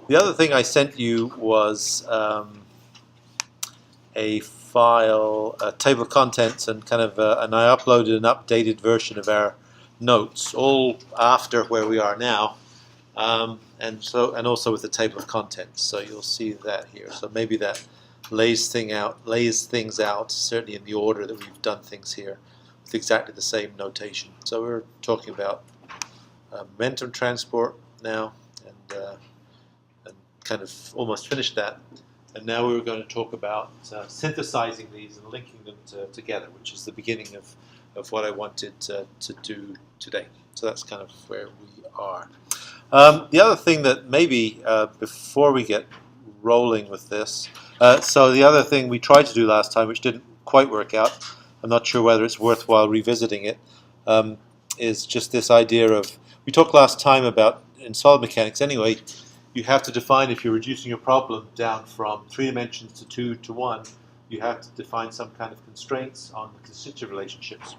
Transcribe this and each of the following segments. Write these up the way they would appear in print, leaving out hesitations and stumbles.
The other thing I sent you was a file, a table of contents, and and I uploaded an updated version of our notes, all after where we are now, and also with the table of contents. So you'll see that here. So maybe that lays things out, certainly in the order that we've done things here, with exactly the same notation. So we're talking about momentum transport now, and kind of almost finished that. And now we're going to talk about synthesizing these and linking them together, which is the beginning of what I wanted to do today. So that's kind of where we are. The other thing that maybe before we get rolling with this, so the other thing we tried to do last time, which didn't quite work out, I'm not sure whether it's worthwhile revisiting it, is just this idea of, we talked last time about, in solid mechanics anyway, you have to define, if you're reducing your problem down from 3 dimensions to 2 to 1, you have to define some kind of constraints on the constitutive relationships.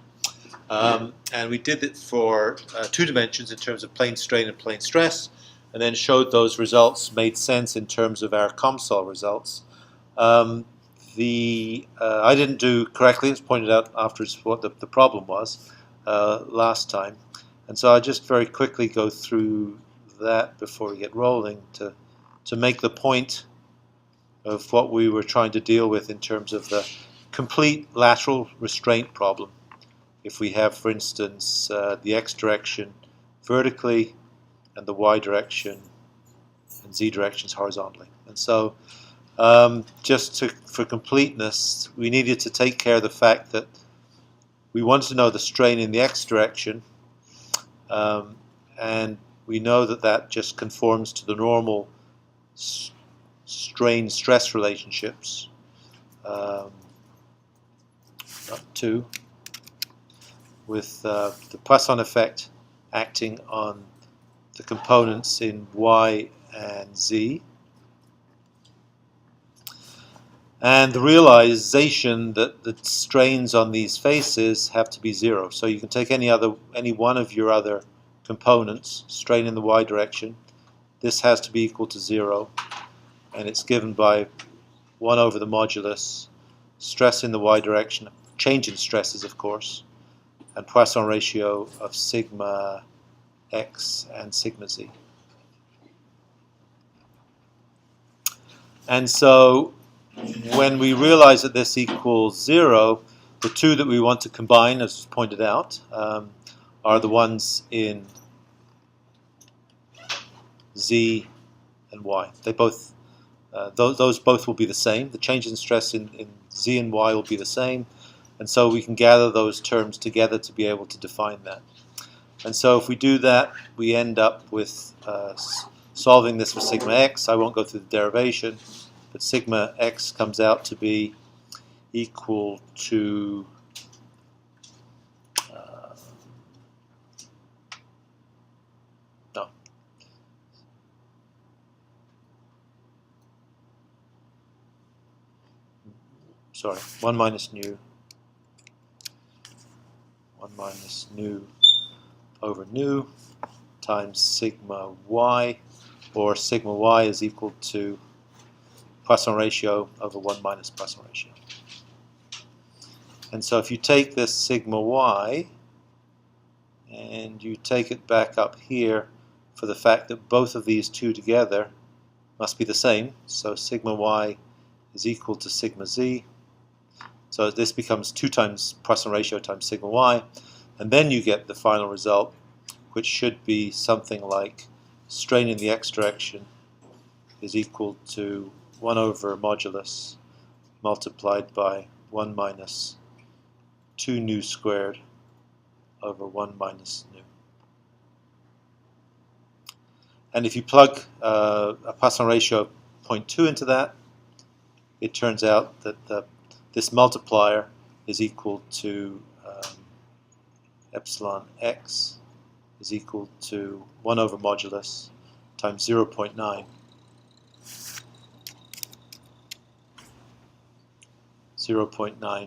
And we did it for 2 dimensions in terms of plane strain and plane stress, and then showed those results made sense in terms of our COMSOL results. I didn't do correctly, it's pointed out afterwards what the problem was last time. And so I just very quickly go through that before we get rolling to make the point of what we were trying to deal with in terms of the complete lateral restraint problem. If we have, for instance, the x direction vertically and the y direction and z directions horizontally. And so for completeness, we needed to take care of the fact that we wanted to know the strain in the x direction, and we know that that just conforms to the normal strain-stress relationships, up to, with the Poisson effect acting on the components in y and z, and the realization that the strains on these faces have to be 0. So you can take any one of your other components, strain in the y direction, this has to be equal to 0, and it's given by 1 over the modulus, stress in the y direction, change in stresses of course, and Poisson ratio of sigma x and sigma z. And so when we realize that this equals 0, the two that we want to combine, as pointed out, are the ones in z and y. They both, those both will be the same. The change in stress in z and y will be the same, and so we can gather those terms together to be able to define that. And so if we do that, we end up with solving this for sigma x. I won't go through the derivation, but sigma x comes out to be equal to sorry, 1 minus nu over nu times sigma y, or sigma y is equal to Poisson ratio over 1 minus Poisson ratio. And so if you take this sigma y and you take it back up here for the fact that both of these two together must be the same, so sigma y is equal to sigma z. So this becomes 2 times Poisson ratio times sigma y, and then you get the final result, which should be something like strain in the x direction is equal to 1 over modulus multiplied by 1 minus 2 nu squared over 1 minus nu. And if you plug a Poisson ratio of 0.2 into that, it turns out that this multiplier is equal to epsilon x is equal to 1 over modulus times 0.9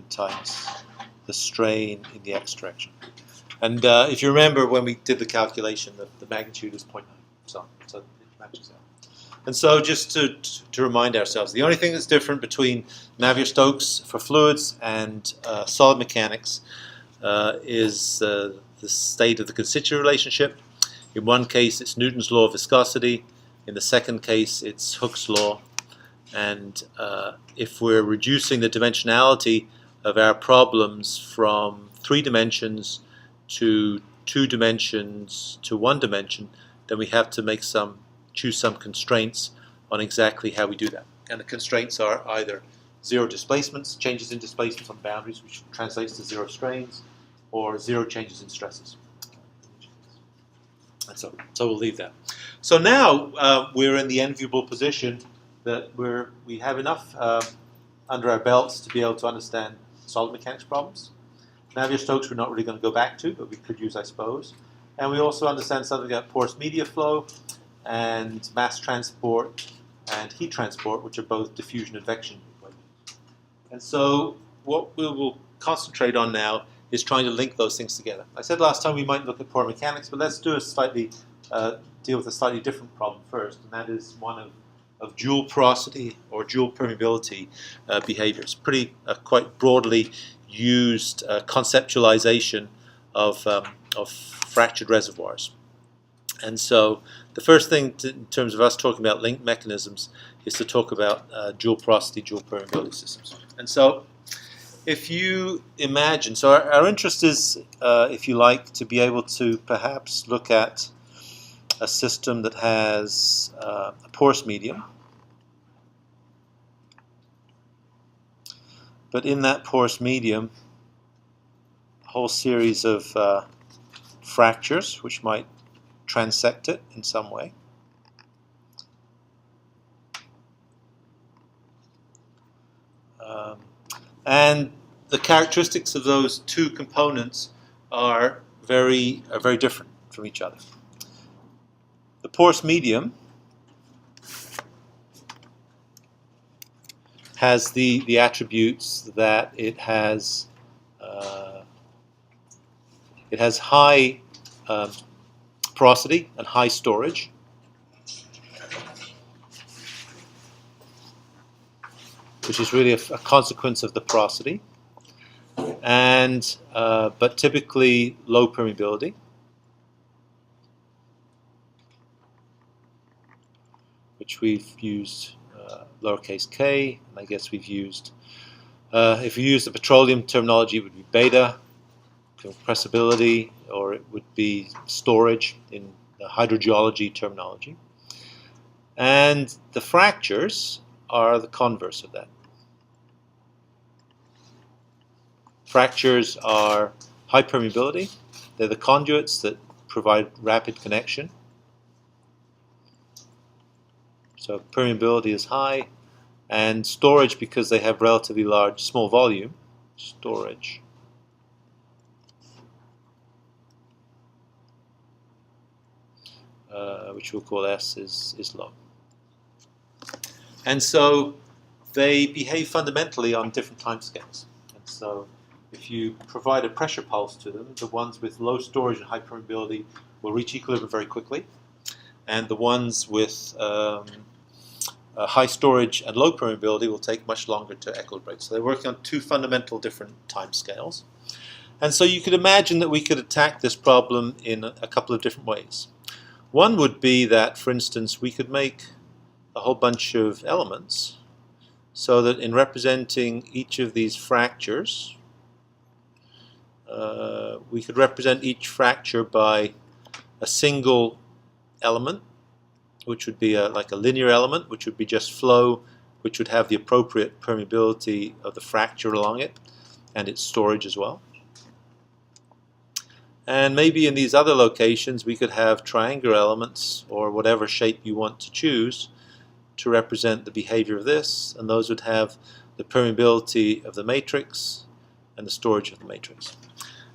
times the strain in the x direction. And if you remember when we did the calculation, the magnitude is 0.9, so it matches out. And so just to remind ourselves, the only thing that's different between Navier-Stokes for fluids and solid mechanics is the state of the constituent relationship. In one case, it's Newton's law of viscosity. In the second case, it's Hooke's law. And if we're reducing the dimensionality of our problems from 3 dimensions to 2 dimensions to 1 dimension, then we have to choose some constraints on exactly how we do that. And the constraints are either zero displacements, changes in displacements on boundaries, which translates to zero strains, or zero changes in stresses. And so we'll leave that. So now we're in the enviable position that we have enough under our belts to be able to understand solid mechanics problems. Navier-Stokes we're not really going to go back to, but we could use, I suppose. And we also understand something about porous media flow and mass transport and heat transport, which are both diffusion and vection equations. And so what we will concentrate on now is trying to link those things together. I said last time we might look at pore mechanics, but let's do deal with a slightly different problem first, and that is one of dual porosity or dual permeability behaviors. Pretty quite broadly used conceptualization of fractured reservoirs. And so the first thing in terms of us talking about link mechanisms is to talk about dual porosity, dual permeability systems. And so if you imagine, so our interest is, if you like, to be able to perhaps look at a system that has a porous medium, but in that porous medium, a whole series of fractures which might transect it in some way. And the characteristics of those two components are very different from each other. The porous medium has the attributes that it has high porosity and high storage. Which is really a consequence of the porosity, and but typically low permeability, which we've used lowercase k, and I guess we've used, if you use the petroleum terminology, it would be beta, compressibility, or it would be storage in the hydrogeology terminology. And the fractures are the converse of that. Fractures are high permeability. They're the conduits that provide rapid connection. So permeability is high, and storage, because they have relatively small volume, storage which we'll call S is low. And so they behave fundamentally on different time scales. And so if you provide a pressure pulse to them, the ones with low storage and high permeability will reach equilibrium very quickly. And the ones with high storage and low permeability will take much longer to equilibrate. So they're working on two fundamental different time scales. And so you could imagine that we could attack this problem in a couple of different ways. One would be that, for instance, we could make a whole bunch of elements so that in representing each of these fractures, we could represent each fracture by a single element, which would be like a linear element, which would be just flow, which would have the appropriate permeability of the fracture along it and its storage as well. And maybe in these other locations we could have triangular elements, or whatever shape you want to choose, to represent the behavior of this, and those would have the permeability of the matrix and the storage of the matrix.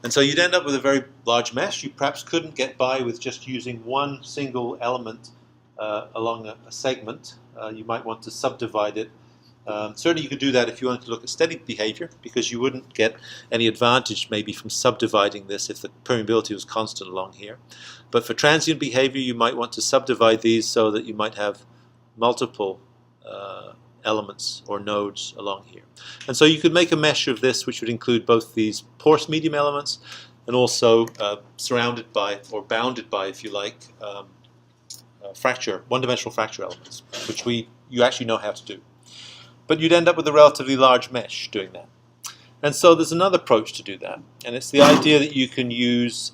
And so you'd end up with a very large mesh. You perhaps couldn't get by with just using one single element along a segment. You might want to subdivide it. Certainly you could do that if you wanted to look at steady behavior, because you wouldn't get any advantage maybe from subdividing this if the permeability was constant along here. But for transient behavior, you might want to subdivide these so that you might have multiple elements or nodes along here. And so you could make a mesh of this which would include both these porous medium elements and also surrounded by, or bounded by, if you like, one-dimensional fracture elements, which you actually know how to do. But you'd end up with a relatively large mesh doing that. And so there's another approach to do that, and it's the idea that you can use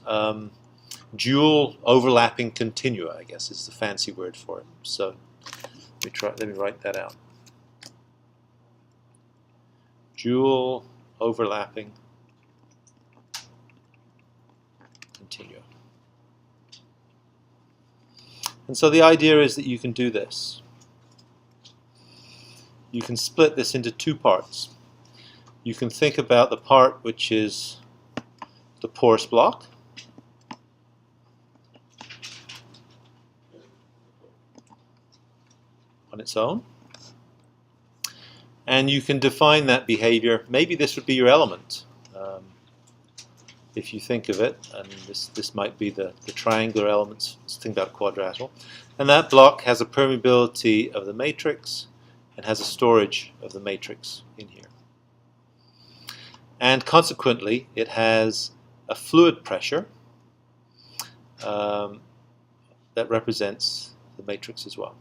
dual overlapping continua, I guess is the fancy word for it. So let me write that out. Dual overlapping continua. And so the idea is that you can do this. You can split this into two parts. You can think about the part which is the porous block, on its own, and you can define that behavior. Maybe this would be your element, if you think of it, and this might be the triangular elements. Let's think about quadrilateral. And that block has a permeability of the matrix and has a storage of the matrix in here. And consequently, it has a fluid pressure that represents the matrix as well.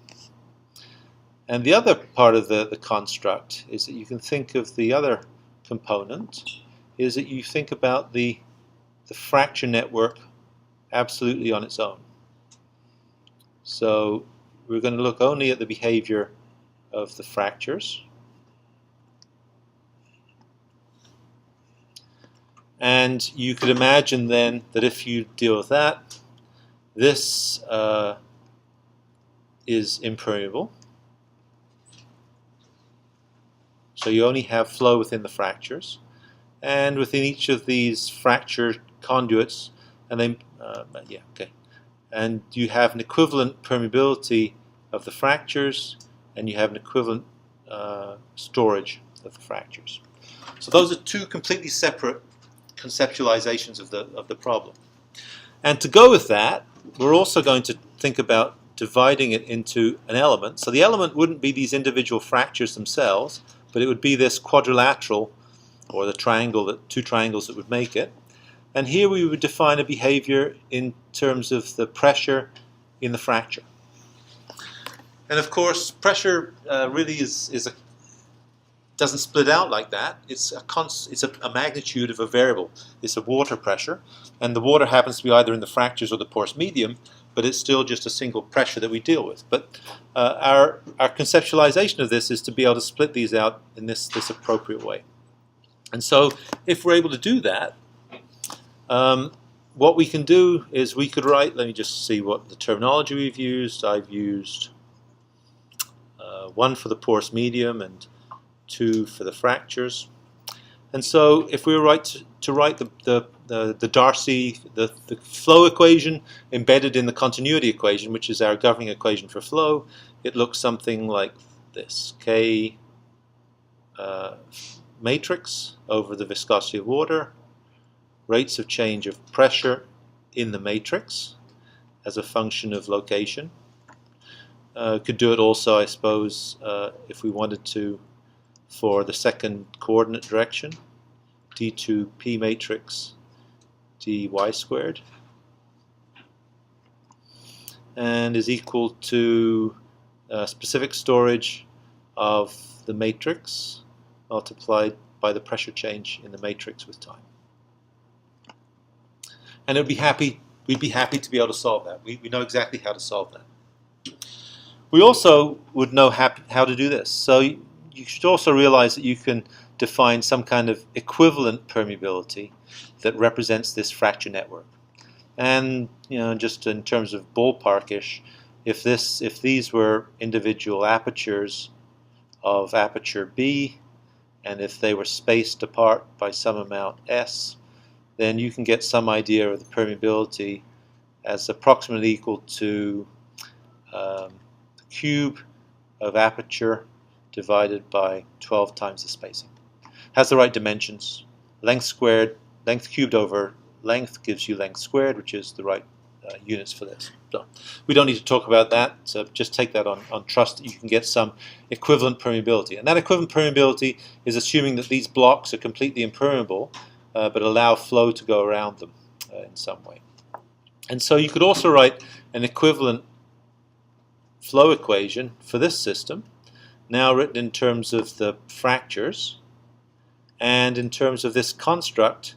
And the other part of the construct is that you can think of the other component, is that you think about the fracture network absolutely on its own. So we're going to look only at the behavior of the fractures. And you could imagine then that if you deal with that, this is impermeable. So you only have flow within the fractures, and within each of these fracture conduits, and then and you have an equivalent permeability of the fractures, and you have an equivalent storage of the fractures. So those are two completely separate conceptualizations of the problem. And to go with that, we're also going to think about dividing it into an element. So the element wouldn't be these individual fractures themselves, but it would be this quadrilateral, or the triangle, two triangles that would make it. And here we would define a behavior in terms of the pressure in the fracture. And of course, pressure really doesn't split out like that. It's a magnitude of a variable. It's a water pressure, and the water happens to be either in the fractures or the porous medium, but it's still just a single pressure that we deal with. But our conceptualization of this is to be able to split these out in this appropriate way. And so if we're able to do that, what we can do is we could write, let me just see what the terminology we've used. I've used 1 for the porous medium and 2 for the fractures. And so if we were to write the Darcy, the flow equation embedded in the continuity equation, which is our governing equation for flow, it looks something like this. K matrix over the viscosity of water, rates of change of pressure in the matrix as a function of location. Could do it also, I suppose, if we wanted to, for the second coordinate direction, d2p matrix dy squared, and is equal to specific storage of the matrix multiplied by the pressure change in the matrix with time. And we'd be happy to be able to solve that. We know exactly how to solve that. We also would know how to do this. So you should also realize that you can define some kind of equivalent permeability that represents this fracture network. And just in terms of ballparkish, if these were individual apertures of aperture B, and if they were spaced apart by some amount S, then you can get some idea of the permeability as approximately equal to the cube of aperture divided by 12 times the spacing. Has the right dimensions. Length squared, length cubed over length gives you length squared, which is the right units for this. So we don't need to talk about that, so just take that on trust that you can get some equivalent permeability. And that equivalent permeability is assuming that these blocks are completely impermeable, but allow flow to go around them in some way. And so you could also write an equivalent flow equation for this system, now written in terms of the fractures and in terms of this construct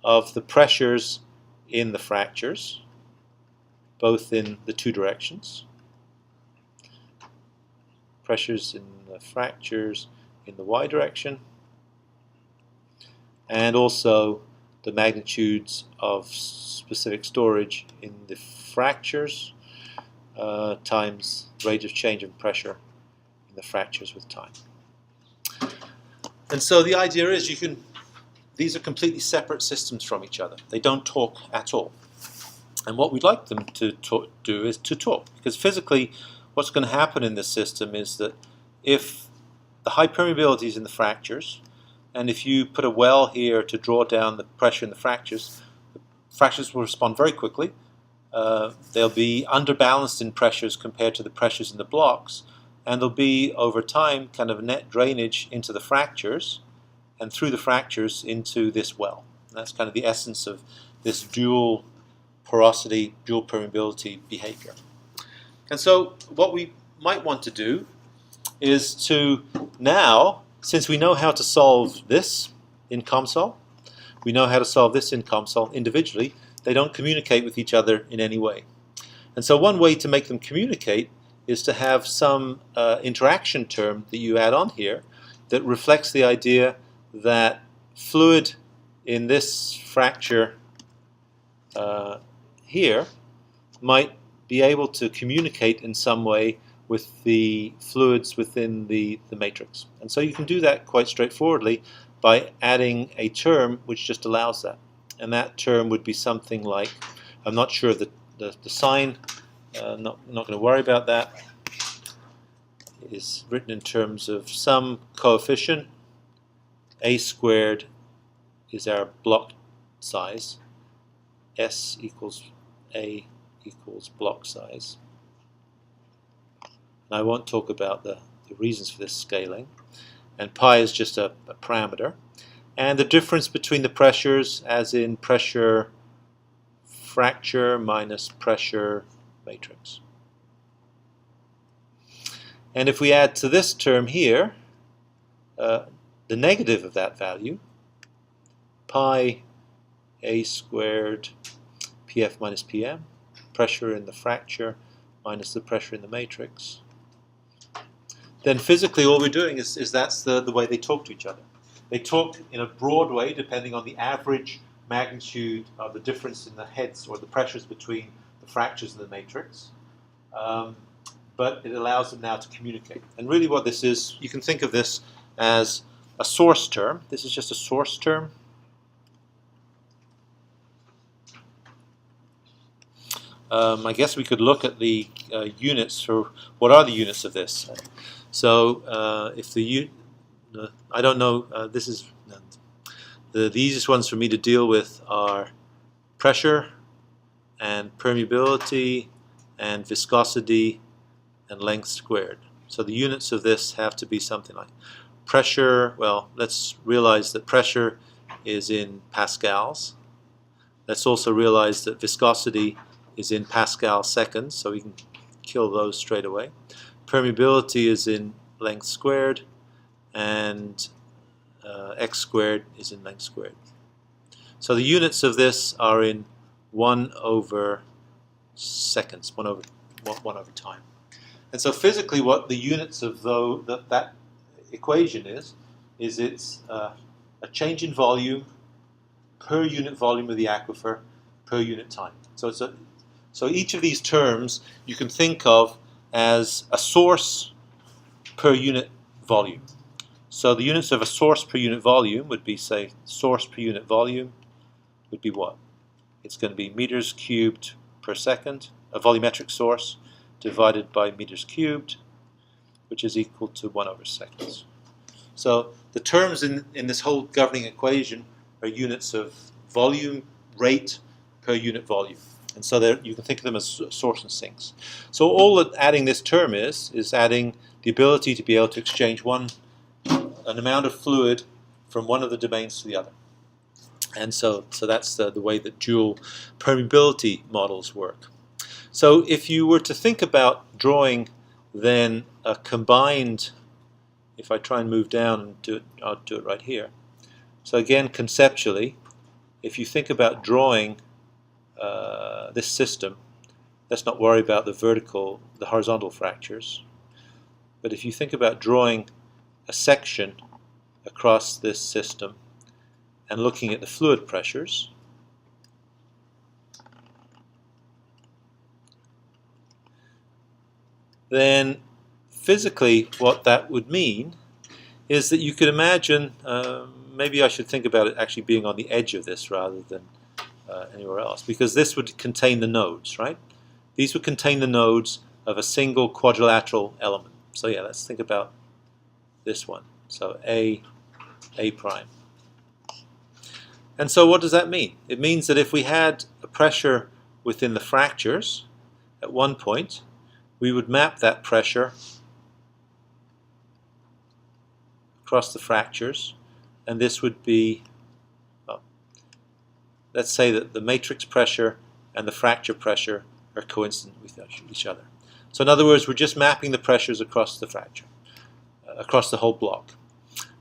of the pressures in the fractures, both in the two directions. Pressures in the fractures in the y direction, and also the magnitudes of specific storage in the fractures times rate of change of pressure in the fractures with time. And so the idea is these are completely separate systems from each other. They don't talk at all. And what we'd like them to do is to talk, because physically what's going to happen in this system is that if the high permeability is in the fractures, and if you put a well here to draw down the pressure in the fractures will respond very quickly. They'll be underbalanced in pressures compared to the pressures in the blocks, and there'll be, over time, kind of net drainage into the fractures and through the fractures into this well. And that's kind of the essence of this dual porosity, dual permeability behavior. And so what we might want to do is to now, since we know how to solve this in COMSOL, we know how to solve this in COMSOL individually, they don't communicate with each other in any way. And so one way to make them communicate is to have some interaction term that you add on here that reflects the idea that fluid in this fracture here might be able to communicate in some way with the fluids within the matrix. And so you can do that quite straightforwardly by adding a term which just allows that. And that term would be something like, I'm not sure the sign, not going to worry about that, is written in terms of some coefficient. A squared is our block size. S equals A equals block size. And I won't talk about the reasons for this scaling. And pi is just a parameter. And the difference between the pressures, as in pressure fracture minus pressure matrix. And if we add to this term here the negative of that value, pi a squared pf minus pm, pressure in the fracture minus the pressure in the matrix, then physically all we're doing is that's the way they talk to each other. They talk in a broad way depending on the average magnitude of the difference in the heads or the pressures between the fractures and the matrix. But it allows them now to communicate. And really what this is, you can think of this as a source term. This is just a source term. I guess we could look at the units for what are the units of this. So if the I don't know, this is the easiest ones for me to deal with are pressure and permeability and viscosity and length squared. So the units of this have to be something like pressure. Well, let's realize that pressure is in pascals. Let's also realize that viscosity is in Pascal seconds, so we can kill those straight away. Permeability is in length squared, and x squared is in length squared. So the units of this are in 1 over seconds, 1 over time. And so physically what the units of that equation is it's a change in volume per unit volume of the aquifer per unit time. So each of these terms you can think of as a source per unit volume. So the units of a source per unit volume would be, say, source per unit volume would be what? It's going to be meters cubed per second, a volumetric source, divided by meters cubed, which is equal to 1 over seconds. So the terms in this whole governing equation are units of volume rate per unit volume. And so you can think of them as source and sinks. So all that adding this term is adding the ability to be able to exchange an amount of fluid from one of the domains to the other. And so that's the way that dual permeability models work. So if you were to think about drawing then a combined, if I try and move down and do it, I'll do it right here. So again, conceptually, if you think about drawing this system, let's not worry about the horizontal fractures. But if you think about drawing a section across this system and looking at the fluid pressures, then physically what that would mean is that you could imagine, maybe I should think about it actually being on the edge of this rather than anywhere else, because this would contain the nodes, right? These would contain the nodes of a single quadrilateral element. So yeah, let's think about this one. So A prime. And so what does that mean? It means that if we had a pressure within the fractures at one point, we would map that pressure across the fractures, and this would be, well, let's say that the matrix pressure and the fracture pressure are coincident with each other. So in other words, we're just mapping the pressures across the fracture, across the whole block.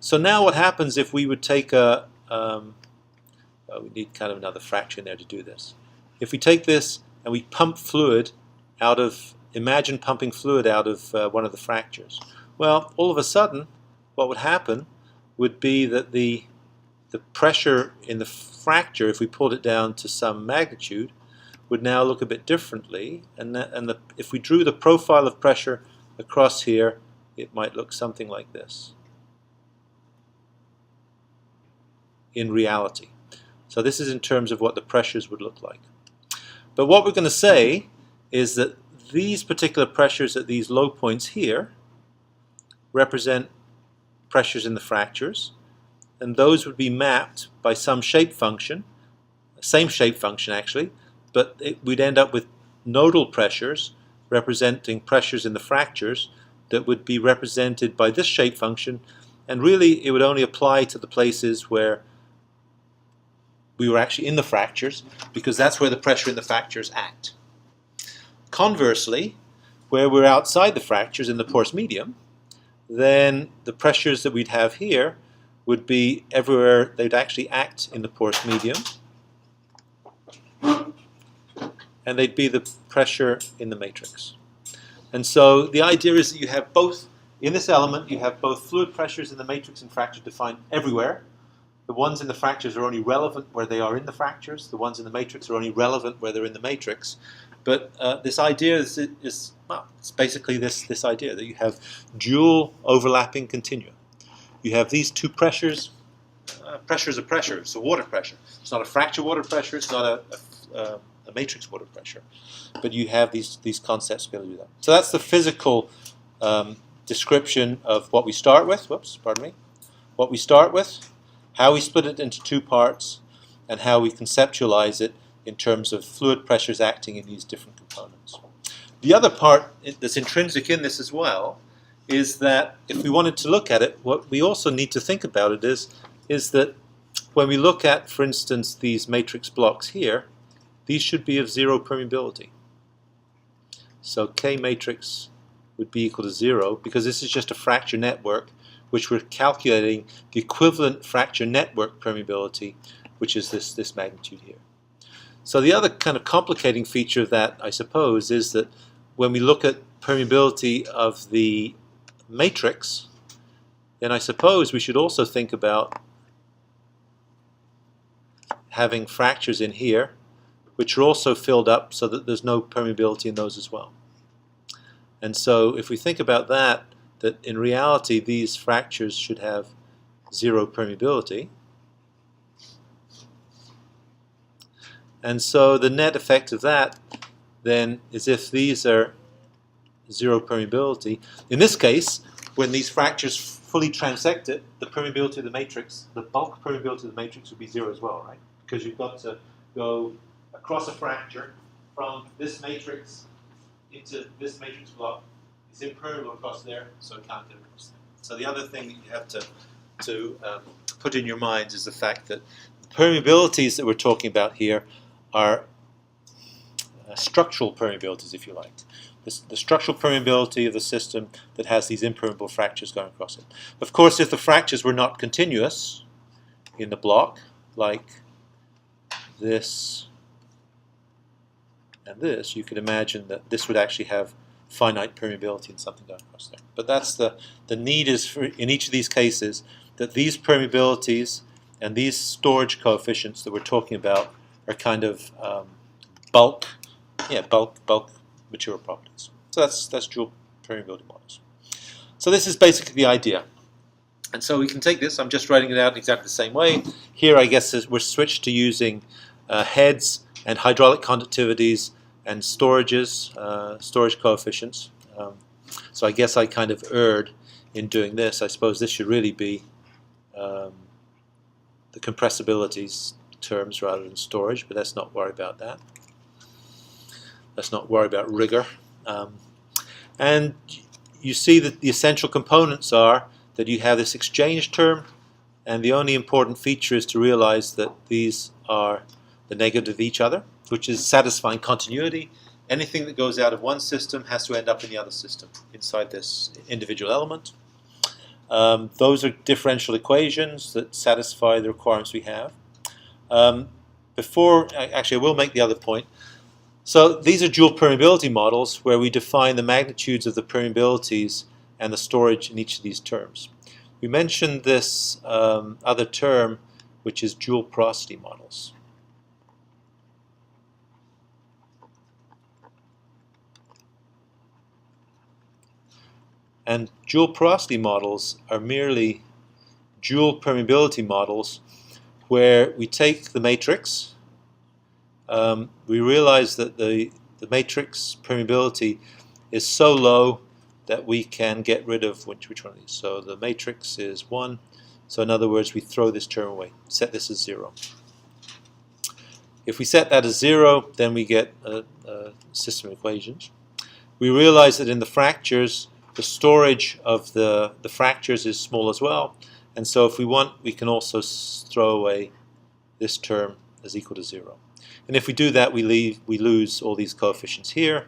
So now what happens if we would take we need kind of another fracture in there to do this. If we take this and we pump fluid out of, imagine pumping fluid out of one of the fractures. Well, all of a sudden, what would happen would be that the pressure in the fracture, if we pulled it down to some magnitude, would now look a bit differently. And if we drew the profile of pressure across here, it might look something like this in reality. So this is in terms of what the pressures would look like. But what we're going to say is that these particular pressures at these low points here represent pressures in the fractures, and those would be mapped by some shape function, same shape function actually, but we'd end up with nodal pressures representing pressures in the fractures that would be represented by this shape function, and really it would only apply to the places where we were actually in the fractures, because that's where the pressure in the fractures act. Conversely, where we're outside the fractures in the porous medium, then the pressures that we'd have here would be everywhere they'd actually act in the porous medium, and they'd be the pressure in the matrix. And so the idea is that you have both, in this element, you have both fluid pressures in the matrix and fractures defined everywhere. The ones in the fractures are only relevant where they are in the fractures. The ones in the matrix are only relevant where they're in the matrix. But this idea is well, it's basically this idea that you have dual overlapping continua. You have these two pressures. Pressure is a pressure. It's a water pressure. It's not a fracture water pressure. It's not a matrix water pressure. But you have these concepts to be able to do that. So that's the physical description of what we start with. Whoops, pardon me. What we start with, how we split it into two parts, and how we conceptualize it in terms of fluid pressures acting in these different components. The other part that's intrinsic in this as well is that if we wanted to look at it, what we also need to think about it is that when we look at, for instance, these matrix blocks here, these should be of zero permeability. So K matrix would be equal to 0, because this is just a fracture network, which we're calculating the equivalent fracture network permeability, which is this magnitude here. So the other kind of complicating feature of that, I suppose, is that when we look at permeability of the matrix, then I suppose we should also think about having fractures in here, which are also filled up so that there's no permeability in those as well. And so if we think about that in reality these fractures should have zero permeability. And so the net effect of that then is if these are zero permeability. In this case, when these fractures fully transect it, the permeability of the matrix, the bulk permeability of the matrix would be 0 as well, right? Because you've got to go across a fracture from this matrix into this matrix block is impermeable across there, so it can't get across there. So the other thing that you have to put in your minds is the fact that the permeabilities that we're talking about here are structural permeabilities, if you like. The structural permeability of the system that has these impermeable fractures going across it. Of course, if the fractures were not continuous in the block, like this and this, you could imagine that this would actually have finite permeability and something going across there. But that's the need is for, in each of these cases, that these permeabilities and these storage coefficients that we're talking about are kind of bulk material properties. So that's dual permeability models. So this is basically the idea. And so we can take this, I'm just writing it out in exactly the same way. Here I guess we're switched to using heads and hydraulic conductivities and storages, storage coefficients. So I guess I kind of erred in doing this. I suppose this should really be the compressibilities terms rather than storage, but let's not worry about that. Let's not worry about rigor. And you see that the essential components are that you have this exchange term, and the only important feature is to realize that these are the negative of each other, which is satisfying continuity. Anything that goes out of one system has to end up in the other system inside this individual element. Those are differential equations that satisfy the requirements we have. Actually, I will make the other point. So these are dual permeability models where we define the magnitudes of the permeabilities and the storage in each of these terms. We mentioned this other term, which is dual porosity models. And dual porosity models are merely dual permeability models where we take the matrix, we realize that the matrix permeability is so low that we can get rid of which one of these. So the matrix is 1, so in other words we throw this term away, set this as 0. If we set that as 0, then we get a system of equations. We realize that in the fractures the storage of the fractures is small as well, and so if we want we can also throw away this term as equal to 0. And if we do that, we lose all these coefficients here,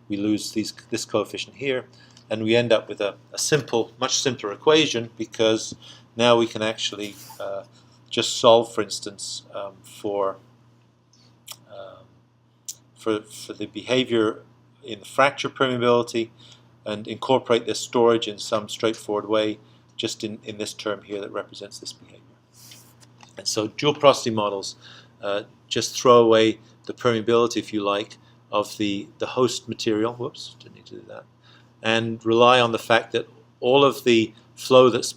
we lose this coefficient here, and we end up with a simple, much simpler equation, because now we can actually just solve, for instance, for the behavior in the fracture permeability and incorporate this storage in some straightforward way just in this term here that represents this behavior. And so dual porosity models just throw away the permeability, if you like, of the host material. Whoops, didn't need to do that. And rely on the fact that all of the flow that's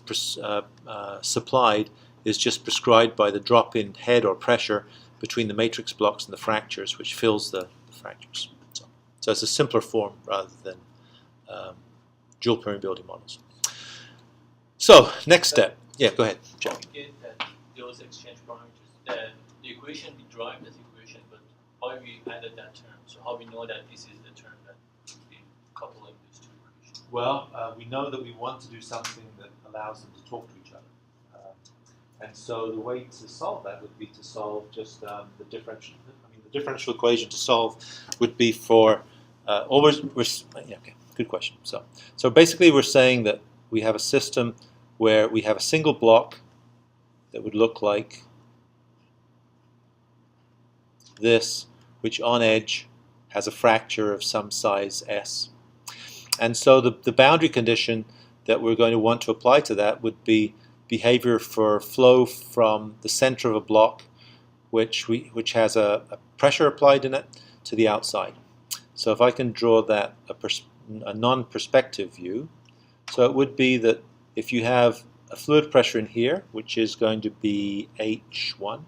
supplied is just prescribed by the drop in head or pressure between the matrix blocks and the fractures, which fills the fractures. So it's a simpler form rather than dual permeability models. So next step. Yeah, go ahead, Jack. Those exchange parameters, the equation we derived this equation, but how we added that term? So how we know that this is the term that would be coupling these two equations? Well, we know that we want to do something that allows them to talk to each other, and so the way to solve that would be to solve just the differential. I mean, the differential equation to solve would be for always. Yeah, okay, good question. So basically, we're saying that we have a system where we have a single block that would look like this, which on edge has a fracture of some size s. And so the boundary condition that we're going to want to apply to that would be behavior for flow from the center of a block which has a pressure applied in it to the outside. So if I can draw that a non-perspective view, so it would be that if you have a fluid pressure in here, which is going to be H1,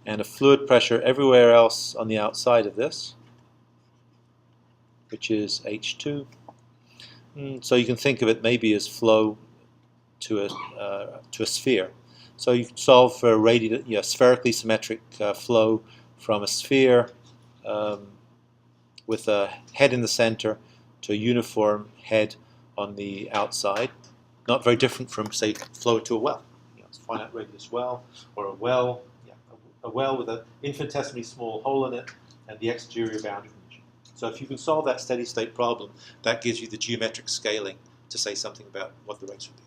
and a fluid pressure everywhere else on the outside of this, which is H2. So you can think of it maybe as flow to a sphere. So you can solve for a spherically symmetric flow from a sphere with a head in the center to a uniform head on the outside. Not very different from, say, flow to a well. It's a finite radius well, or a well, a well with an infinitesimally small hole in it and the exterior boundary condition. So if you can solve that steady state problem, that gives you the geometric scaling to say something about what the rates would be.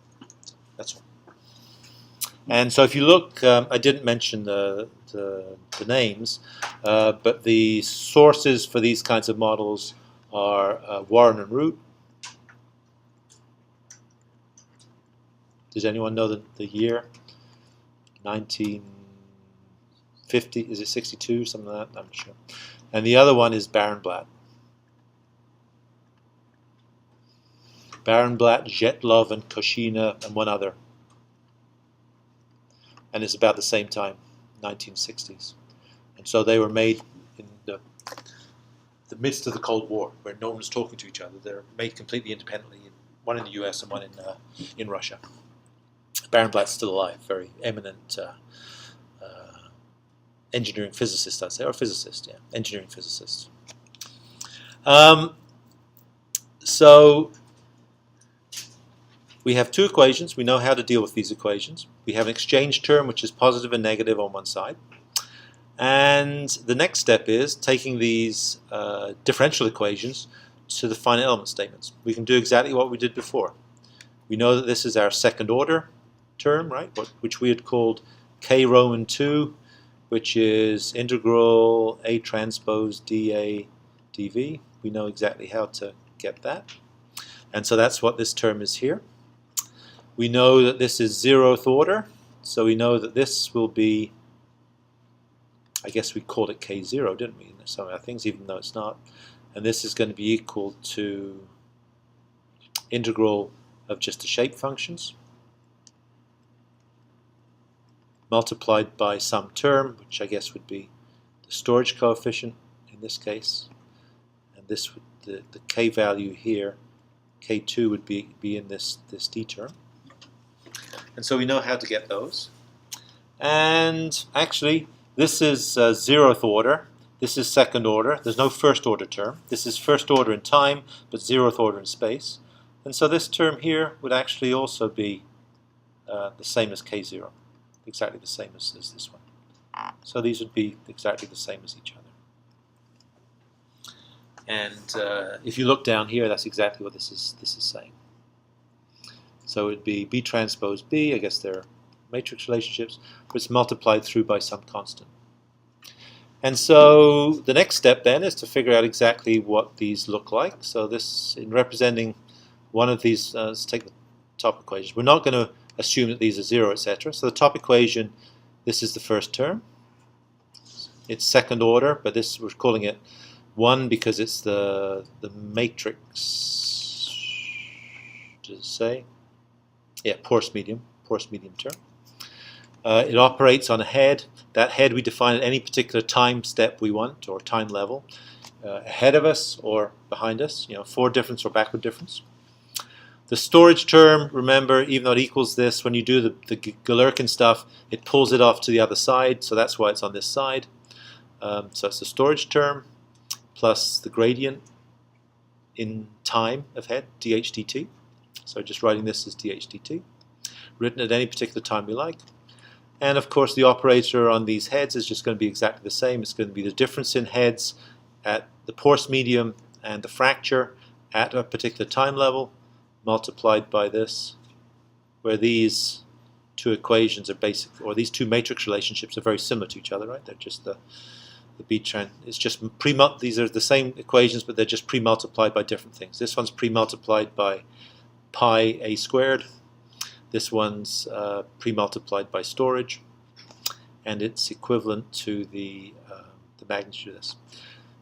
That's all. And so if you look, I didn't mention the names, but the sources for these kinds of models are Warren and Root. Does anyone know the year? 1950, is it 62, something like that? I'm not sure. And the other one is Barenblatt. Barenblatt, Jetlov, and Koshina, and one other. And it's about the same time, 1960s. And so they were made in the midst of the Cold War, where no one was talking to each other. They're made completely independently, one in the US and one in Russia. Barenblatt's still alive, very eminent engineering physicist, I'd say, or physicist, yeah, engineering physicist. So we have two equations. We know how to deal with these equations. We have an exchange term, which is positive and negative on one side. And the next step is taking these differential equations to the finite element statements. We can do exactly what we did before. We know that this is our second order term, right? Which we had called K Roman 2, which is integral A transpose dA dV. We know exactly how to get that. And so that's what this term is here. We know that this is zeroth order, so we know that this will be, I guess we called it K0, didn't we, in some of our things, even though it's not. And this is going to be equal to integral of just the shape functions multiplied by some term, which I guess would be the storage coefficient in this case. And this would, the K value here, K2 would be in this D term. And so we know how to get those. And actually, this is zeroth order. This is second order. There's no first order term. This is first order in time, but zeroth order in space. And so this term here would actually also be the same as K0, exactly the same as this one. So these would be exactly the same as each other. And if you look down here, that's exactly what this is saying. So it would be B transpose B, I guess they're matrix relationships, but it's multiplied through by some constant. And so the next step then is to figure out exactly what these look like. So this, in representing one of these, let's take the top equations. We're not going to assume that these are 0, etc. So the top equation, this is the first term. It's second order, but this we're calling it 1 because it's the matrix, does it say? Yeah, porous medium term. It operates on a head. That head we define at any particular time step we want, or time level, ahead of us or behind us, forward difference or backward difference. The storage term, remember, even though it equals this, when you do the Galerkin stuff, it pulls it off to the other side, so that's why it's on this side. So it's the storage term plus the gradient in time of head, dH dt. So just writing this as dH dt, written at any particular time we like. And of course the operator on these heads is just going to be exactly the same. It's going to be the difference in heads at the porous medium and the fracture at a particular time level multiplied by this, where these two equations are basic, or these two matrix relationships are very similar to each other, right? They're just the B trans. It's just these are the same equations, but they're just pre-multiplied by different things. This one's pre-multiplied by pi a squared. This one's pre-multiplied by storage, and it's equivalent to the magnitude of this.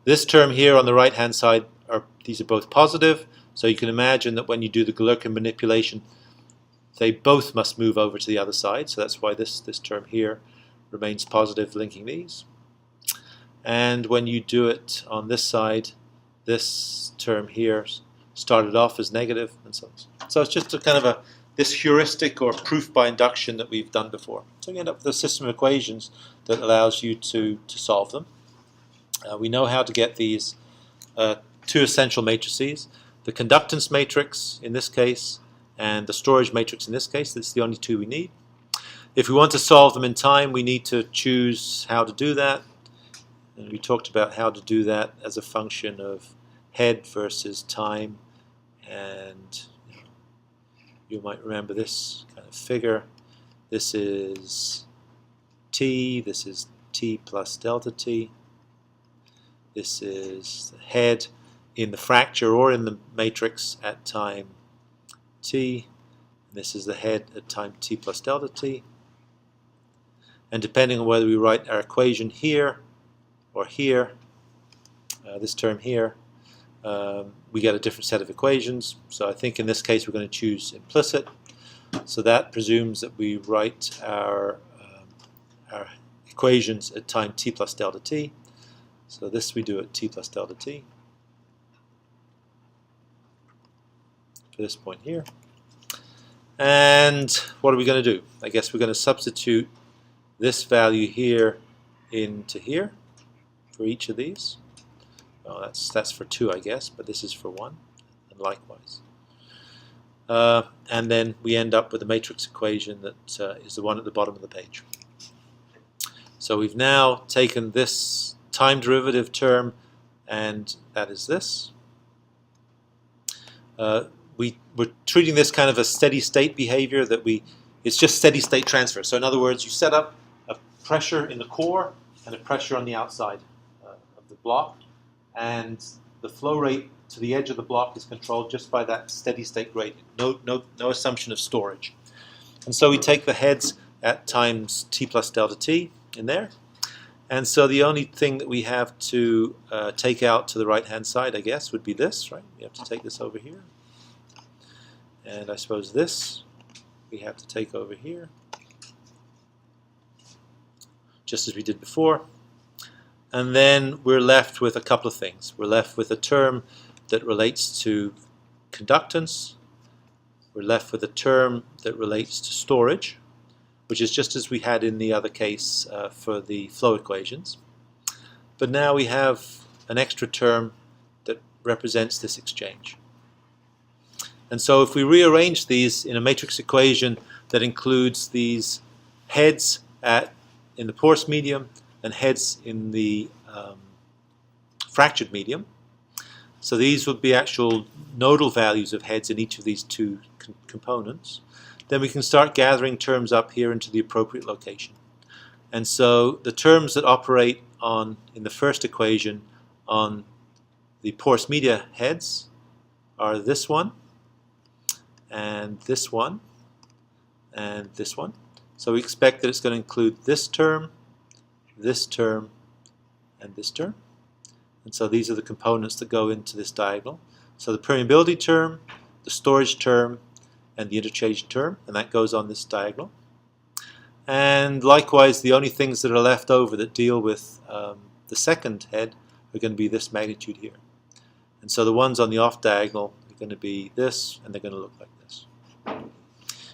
This term here on the right-hand side, these are both positive, so you can imagine that when you do the Galerkin manipulation, they both must move over to the other side, so that's why this term here remains positive, linking these. And when you do it on this side, this term here started off as negative, and so on. So it's just a kind of this heuristic or proof by induction that we've done before. So you end up with a system of equations that allows you to solve them. We know how to get these two essential matrices, the conductance matrix in this case and the storage matrix in this case. That's the only two we need. If we want to solve them in time, we need to choose how to do that. And we talked about how to do that as a function of head versus time. And you might remember this kind of figure. This is t, this is t plus delta t. This is the head in the fracture or in the matrix at time t. This is the head at time t plus delta t. And depending on whether we write our equation here or here, this term here, we get a different set of equations. So I think in this case we're going to choose implicit. So that presumes that we write our equations at time t plus delta t. So this we do at t plus delta t for this point here. And what are we going to do? I guess we're going to substitute this value here into here for each of these. Oh, that's for 2, I guess, but this is for 1, and likewise. And then we end up with a matrix equation that is the one at the bottom of the page. So we've now taken this time derivative term, and that is this. We're treating this kind of a steady state behavior that it's just steady state transfer. So in other words, you set up a pressure in the core and a pressure on the outside of the block, and the flow rate to the edge of the block is controlled just by that steady state gradient. No assumption of storage. And so we take the heads at times t plus delta t in there. And so the only thing that we have to take out to the right hand side, I guess, would be this, right? We have to take this over here. And I suppose this we have to take over here, just as we did before. And then we're left with a couple of things. We're left with a term that relates to conductance. We're left with a term that relates to storage, which is just as we had in the other case for the flow equations. But now we have an extra term that represents this exchange. And so if we rearrange these in a matrix equation that includes these heads in the porous medium and heads in the fractured medium, so these would be actual nodal values of heads in each of these two components, then we can start gathering terms up here into the appropriate location. And so the terms that operate in the first equation on the porous media heads are this one, and this one, and this one. So we expect that it's going to include this term, and this term. And so these are the components that go into this diagonal. So the permeability term, the storage term, and the interchange term, and that goes on this diagonal. And likewise, the only things that are left over that deal with the second head are going to be this magnitude here. And so the ones on the off diagonal are going to be this, and they're going to look like this.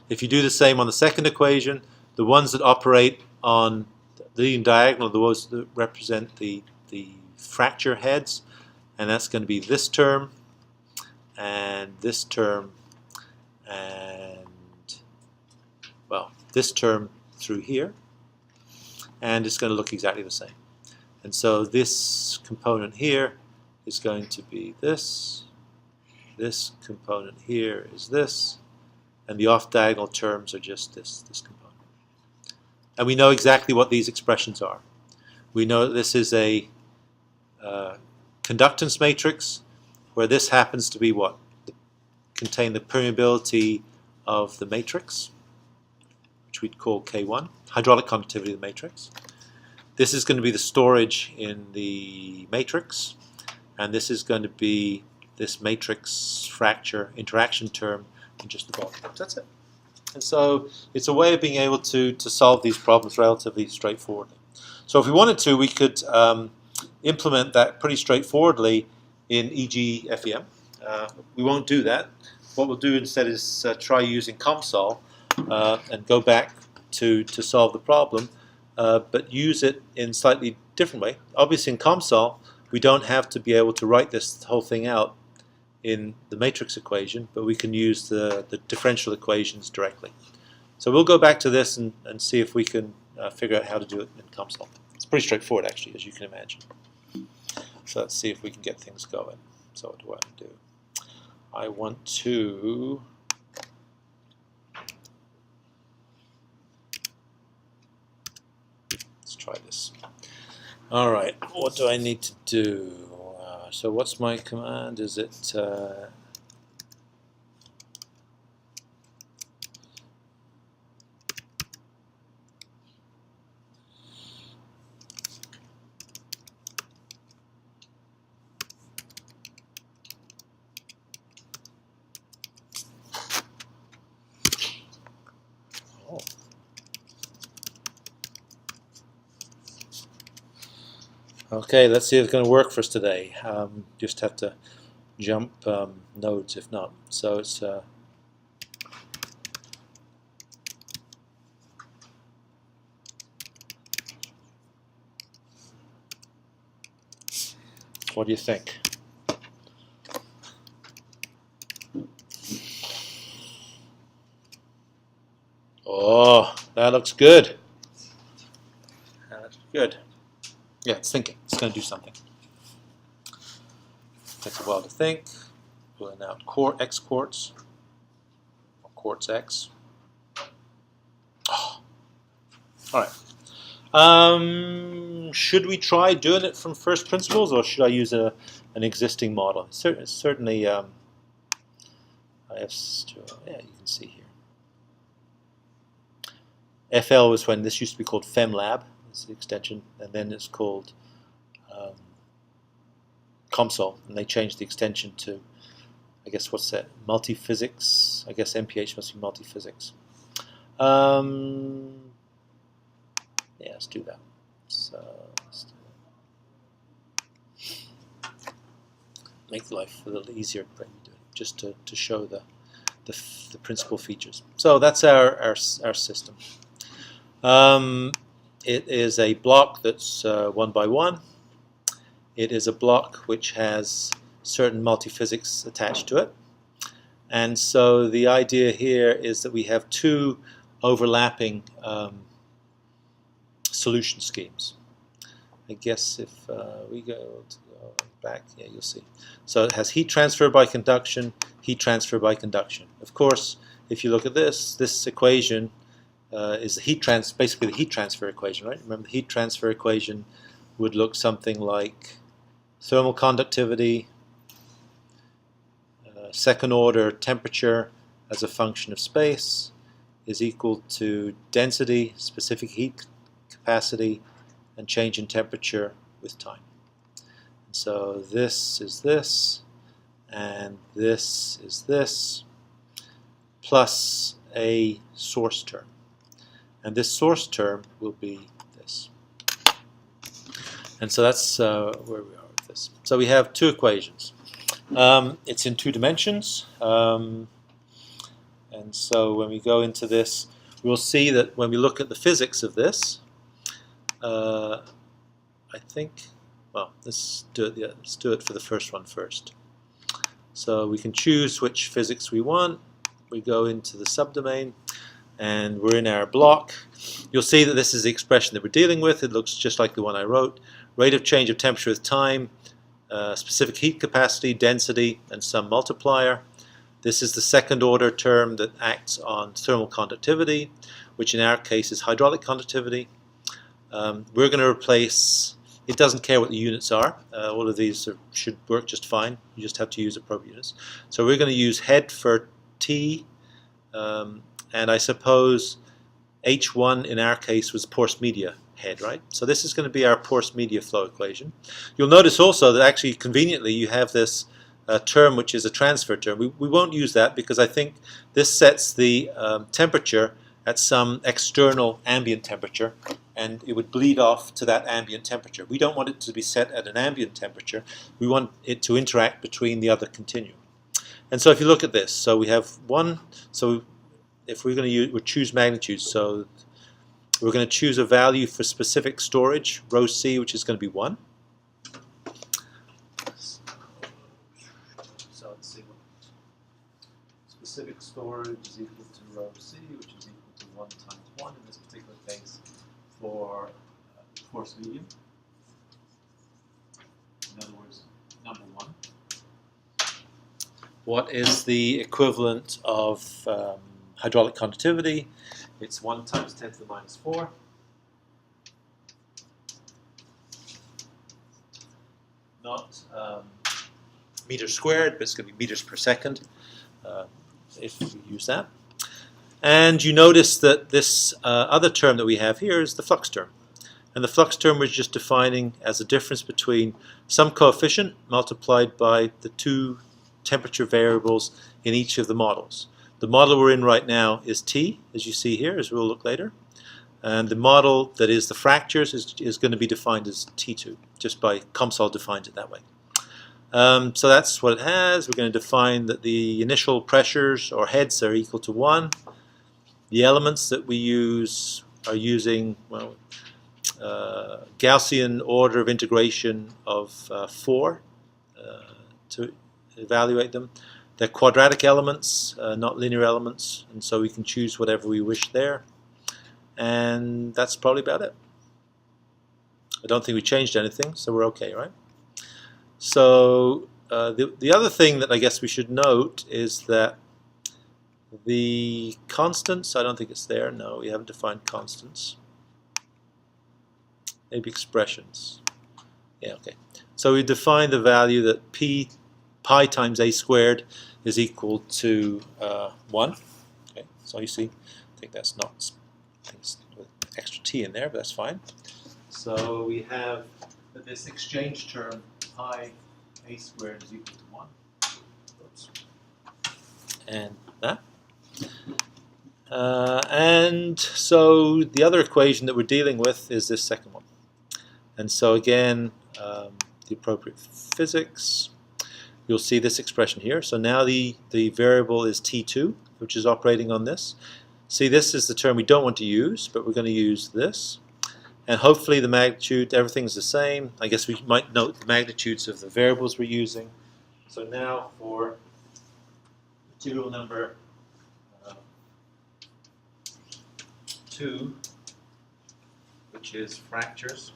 If you do the same on the second equation, the ones that operate on the leading diagonal are the ones that represent the fracture heads, and that's going to be this term, and this term, and, well, this term through here, and it's going to look exactly the same. And so this component here is going to be this component here is this, and the off-diagonal terms are just this component. And we know exactly what these expressions are. We know that this is a conductance matrix, where this happens to be what? Contain the permeability of the matrix, which we'd call K1, hydraulic conductivity of the matrix. This is going to be the storage in the matrix, and this is going to be this matrix fracture interaction term in just the volume. That's it. And so it's a way of being able to solve these problems relatively straightforwardly. So if we wanted to, we could implement that pretty straightforwardly in EG-FEM. We won't do that. What we'll do instead is try using COMSOL and go back to solve the problem, but use it in slightly different way. Obviously in COMSOL, we don't have to be able to write this whole thing out in the matrix equation, but we can use the differential equations directly. So we'll go back to this and see if we can figure out how to do it in COMSOL. It's pretty straightforward, actually, as you can imagine. So let's see if we can get things going. So what do I want to do? I want to let's try this. All right, what do I need to do? So what's my command? Is it oh. Okay, let's see if it's going to work for us today. Just have to jump nodes if not. So it's what do you think? Oh, that looks good. That looks good. Yeah, it's thinking. It's going to do something. Takes a while to think. Pulling out X quartz, or quartz X. Oh. All right. Should we try doing it from first principles, or should I use an existing model? Certainly, I have. Yeah, you can see here. FL was when this used to be called FemLab. It's the extension, and then it's called COMSOL, and they changed the extension to, I guess, what's that? Multiphysics. I guess MPH must be multiphysics. Yeah, let's do that. So let's do that. Make life a little easier, just to show the principal features. So that's our system. It is a block that's 1 by 1. It is a block which has certain multiphysics attached to it. And so the idea here is that we have two overlapping solution schemes. I guess if we go back, yeah, you'll see. So it has heat transfer by conduction, heat transfer by conduction. Of course, if you look at this equation is the basically the heat transfer equation, right? Remember, the heat transfer equation would look something like thermal conductivity, second order temperature as a function of space is equal to density, specific heat capacity, and change in temperature with time. And so this is this, and this is this, plus a source term. And this source term will be this. And so that's where we are with this. So we have two equations. It's in 2 dimensions. And so when we go into this, we'll see that when we look at the physics of this, I think, well, let's do it. Yeah, let's do it for the first one first. So we can choose which physics we want. We go into the subdomain, and we're in our block. You'll see that this is the expression that we're dealing with. It looks just like the one I wrote. Rate of change of temperature with time, specific heat capacity, density, and some multiplier. This is the second order term that acts on thermal conductivity, which in our case is hydraulic conductivity. We're going to replace, it doesn't care what the units are. All of these should work just fine. You just have to use appropriate units. So we're going to use head for T, and I suppose H1 in our case was porous media head, right? So this is going to be our porous media flow equation. You'll notice also that actually conveniently you have this term which is a transfer term. We won't use that because I think this sets the temperature at some external ambient temperature, and it would bleed off to that ambient temperature. We don't want it to be set at an ambient temperature. We want it to interact between the other continuum. And so if you look at this, so we have one, so if we're going to choose magnitudes, so We're going to choose a value for specific storage, row C, which is going to be 1. So let's see what specific storage is equal to row C, which is equal to 1 times 1 in this particular case for coarse medium. In other words, number 1. What is the equivalent of hydraulic conductivity? It's 1 times 10 to the minus 4. Not meters squared, but it's going to be meters per second if we use that. And you notice that this other term that we have here is the flux term. And the flux term we're just defining as a difference between some coefficient multiplied by the 2 temperature variables in each of the models. The model we're in right now is T, as you see here, as we'll look later. And the model that is the fractures is going to be defined as T2, just by COMSOL defines it that way. So that's what it has. We're going to define that the initial pressures or heads are equal to 1. The elements that we use are using, well, Gaussian order of integration of 4 to evaluate them. They're quadratic elements, not linear elements, and so we can choose whatever we wish there. And that's probably about it. I don't think we changed anything, so we're okay, right? So the other thing that I guess we should note is that the constants, I don't think it's there. No, we haven't defined constants. Maybe expressions. Yeah, okay. So we define the value that pi times a squared is equal to 1. Okay, so you see, I think that's not with extra t in there, but that's fine. So we have that this exchange term pi a squared is equal to 1. Oops. And that. And so the other equation that we're dealing with is this second one. And so again, the appropriate physics, you'll see this expression here. So now the variable is T2, which is operating on this. See, this is the term we don't want to use, but we're going to use this. And hopefully the magnitude, everything's the same. I guess we might note the magnitudes of the variables we're using. So now for material number 2, which is fractures,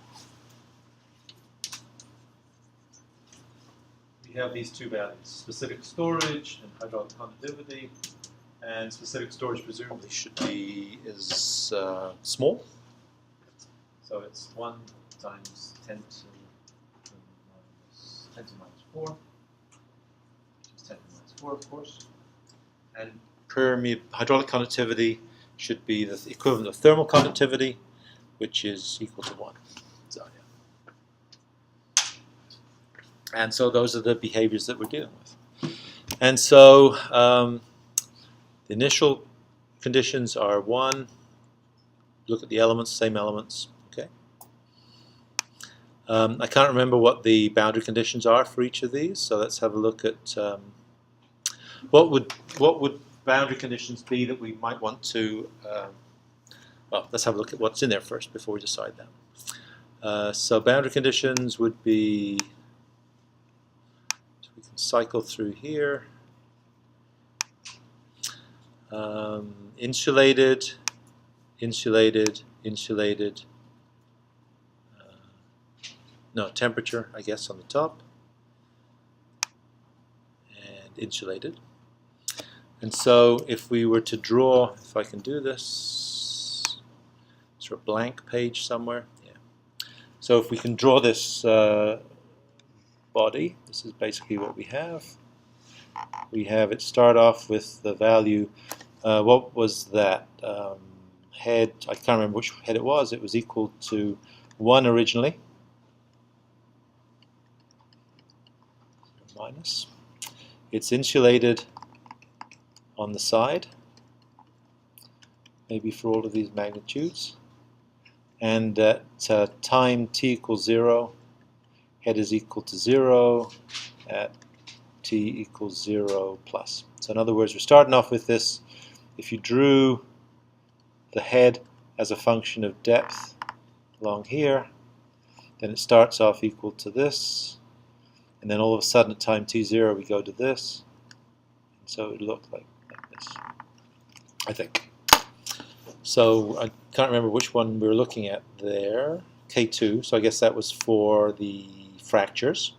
we have these two values, specific storage and hydraulic conductivity. And specific storage presumably should be small. So it's 1 times 10 to the minus 4, which is 10 to the minus 4, of course. And hydraulic conductivity should be the equivalent of thermal conductivity, which is equal to 1. So, yeah. And so those are the behaviors that we're dealing with. And so the initial conditions are 1. Look at the elements, same elements. Okay. I can't remember what the boundary conditions are for each of these, so let's have a look at what would boundary conditions be that we might want to. Well, let's have a look at what's in there first before we decide that. So boundary conditions would be. So we can cycle through here. Insulated, insulated, insulated. No, temperature, I guess, on the top. And insulated. And so if we were to draw, if I can do this, is there a blank page somewhere? Yeah. So if we can draw this body, this is basically what we have. We have it start off with the value, what was that? Head, I can't remember which head it was. It was equal to 1 originally. Minus. It's insulated on the side, maybe for all of these magnitudes. And at time t equals 0, head is equal to 0 at t equals 0 plus. So in other words, we're starting off with this. If you drew the head as a function of depth along here, then it starts off equal to this, and then all of a sudden at time t0 we go to this, and so it would look like this, I think. So I can't remember which one we were looking at there, K2, so I guess that was for the fractures.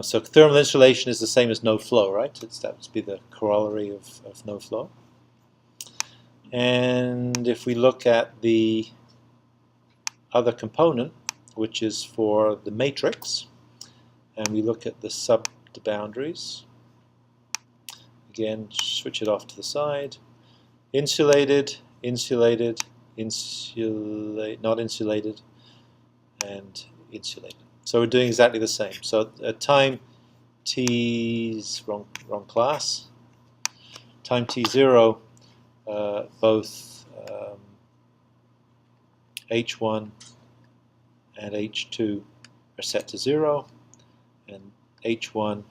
So thermal insulation is the same as no flow, right? That would be the corollary of no flow. And if we look at the other component, which is for the matrix, and we look at the boundaries, again, switch it off to the side, insulated, insulated, not insulated, and insulated. So we're doing exactly the same. So at time t's wrong class, time t0, both H1 and H2 are set to 0, and H1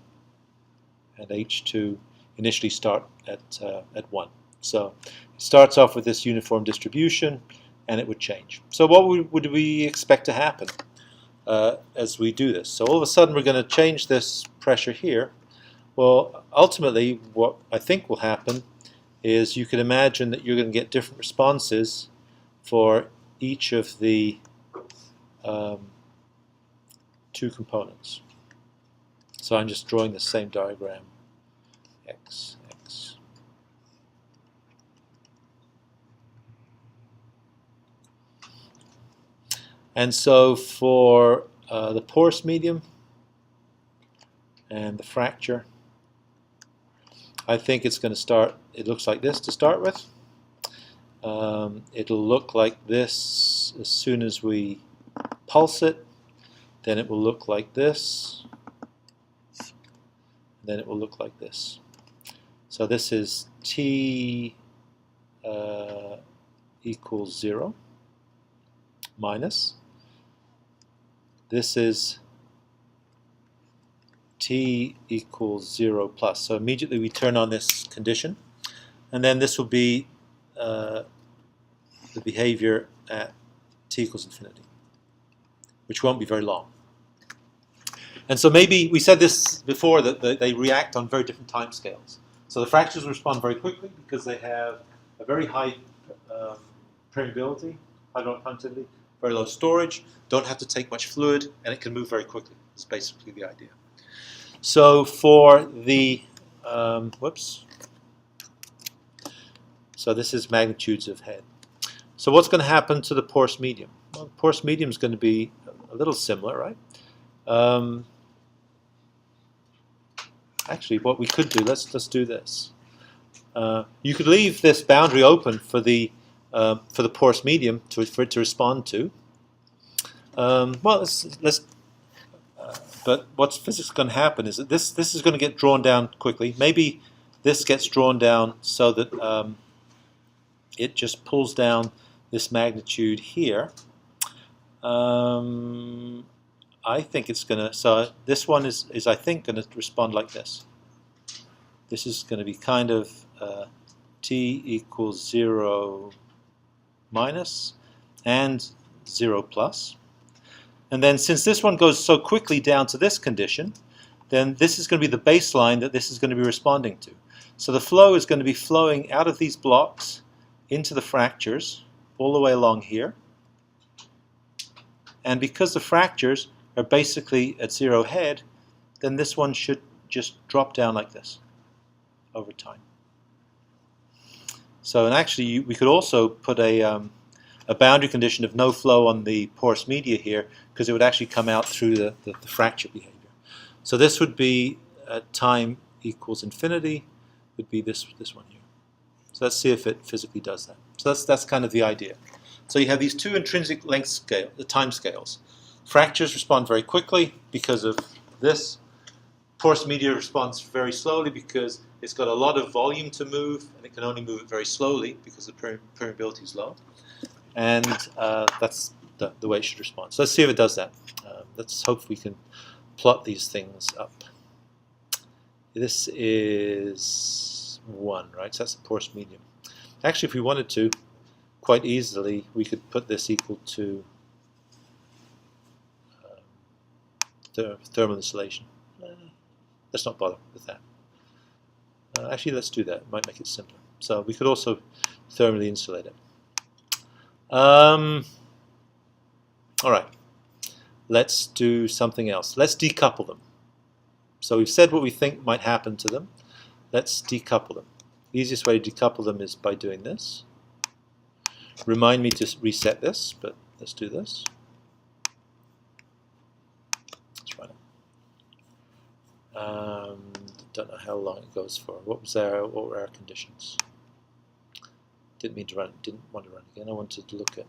and H2 initially start at 1. So it starts off with this uniform distribution, and it would change. So what would we expect to happen as we do this? So all of a sudden we're going to change this pressure here. Well, ultimately what I think will happen is you can imagine that you're going to get different responses for each of the two components. So I'm just drawing the same diagram, X, X. And so for the porous medium and the fracture, I think it's going to start, it looks like this to start with. It'll look like this as soon as we pulse it. Then it will look like this. Then it will look like this. So this is T equals 0 minus. This is T equals 0 plus. So immediately we turn on this condition, and then this will be the behavior at t equals infinity, which won't be very long. And so maybe we said this before, that they react on very different time scales. So the fractures respond very quickly because they have a very high permeability, hydraulic conductivity, very low storage, don't have to take much fluid, and it can move very quickly. That's basically the idea. So for the, so this is magnitudes of head. So what's going to happen to the porous medium? Well, the porous medium is going to be a little similar, right? Actually, what we could do, let's do this. You could leave this boundary open for the porous medium for it to respond to. Well, but what's physically going to happen is that this is going to get drawn down quickly. Maybe this gets drawn down so that it just pulls down this magnitude here. I think it's going to, so this one is I think going to respond like this. This is going to be kind of t equals 0 minus and 0 plus. And then since this one goes so quickly down to this condition, then this is going to be the baseline that this is going to be responding to. So the flow is going to be flowing out of these blocks into the fractures all the way along here. And because the fractures are basically at 0 head, then this one should just drop down like this over time. So, and actually we could also put a boundary condition of no flow on the porous media here, because it would actually come out through the fracture behavior. So this would be at time equals infinity, would be this one here. So let's see if it physically does that. So that's kind of the idea. So you have these two intrinsic length scale, the time scales. Fractures respond very quickly because of this. Porous media responds very slowly because it's got a lot of volume to move, and it can only move it very slowly because the permeability is low. And that's the way it should respond. So let's see if it does that. Let's hope we can plot these things up. This is 1, right? So that's the porous medium. Actually, if we wanted to, quite easily we could put this equal to thermal insulation. Let's not bother with that. Actually, let's do that. It might make it simpler. So we could also thermally insulate it. All right. Let's do something else. Let's decouple them. So we've said what we think might happen to them. Let's decouple them. The easiest way to decouple them is by doing this. Remind me to reset this, but let's do this. Let's run it. Don't know how long it goes for. What were our conditions? Didn't mean to run. Didn't want to run again. I wanted to look at.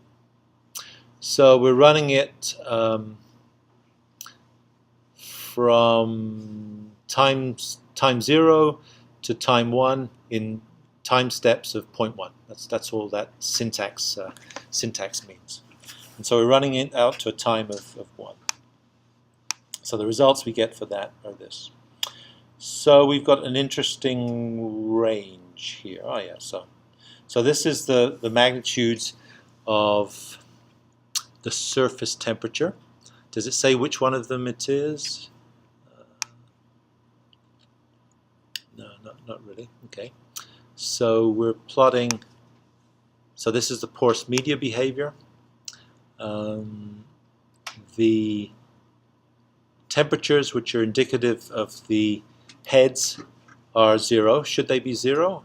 So we're running it from time 0 to time 1 in time steps of 0.1. That's all that syntax means. And so we're running it out to a time of 1. So the results we get for that are this. So we've got an interesting range here. Oh yeah, so this is the magnitudes of the surface temperature. Does it say which one of them it is? No, not really. Okay. So we're plotting. So this is the porous media behavior. The temperatures, which are indicative of the heads, are 0. Should they be 0?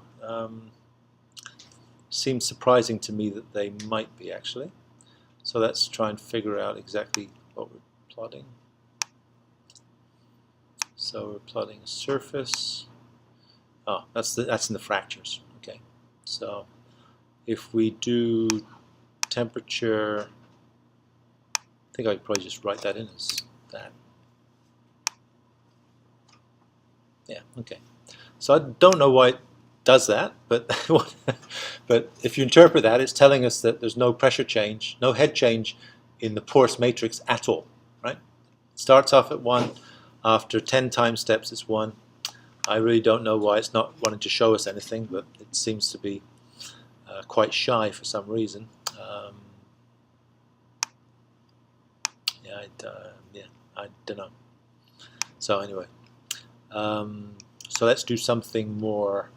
Seems surprising to me that they might be, actually. So let's try and figure out exactly what we're plotting. So we're plotting a surface. Oh, that's in the fractures. Okay. So if we do temperature, I think I could probably just write that in as that. Yeah. Okay. So I don't know why it does that, but but if you interpret that, it's telling us that there's no pressure change, no head change in the porous matrix at all, right? It starts off at 1. After 10 time steps, it's 1. I really don't know why it's not wanting to show us anything, but it seems to be quite shy for some reason. I don't know. So anyway, so let's do something more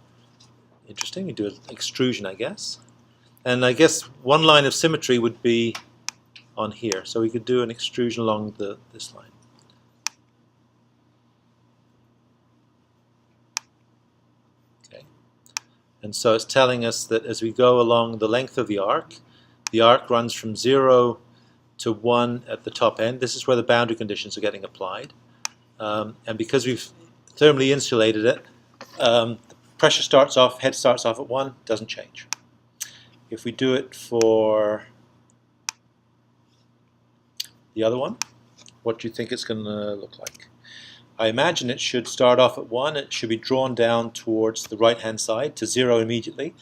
interesting. We do an extrusion, I guess. And I guess one line of symmetry would be on here. So we could do an extrusion along this line. Okay. And so it's telling us that as we go along the length of the arc runs from 0 to 1 at the top end. This is where the boundary conditions are getting applied. And because we've thermally insulated it, the pressure starts off, head starts off at 1, doesn't change. If we do it for the other one, what do you think it's going to look like? I imagine it should start off at 1, it should be drawn down towards the right-hand side to 0 immediately,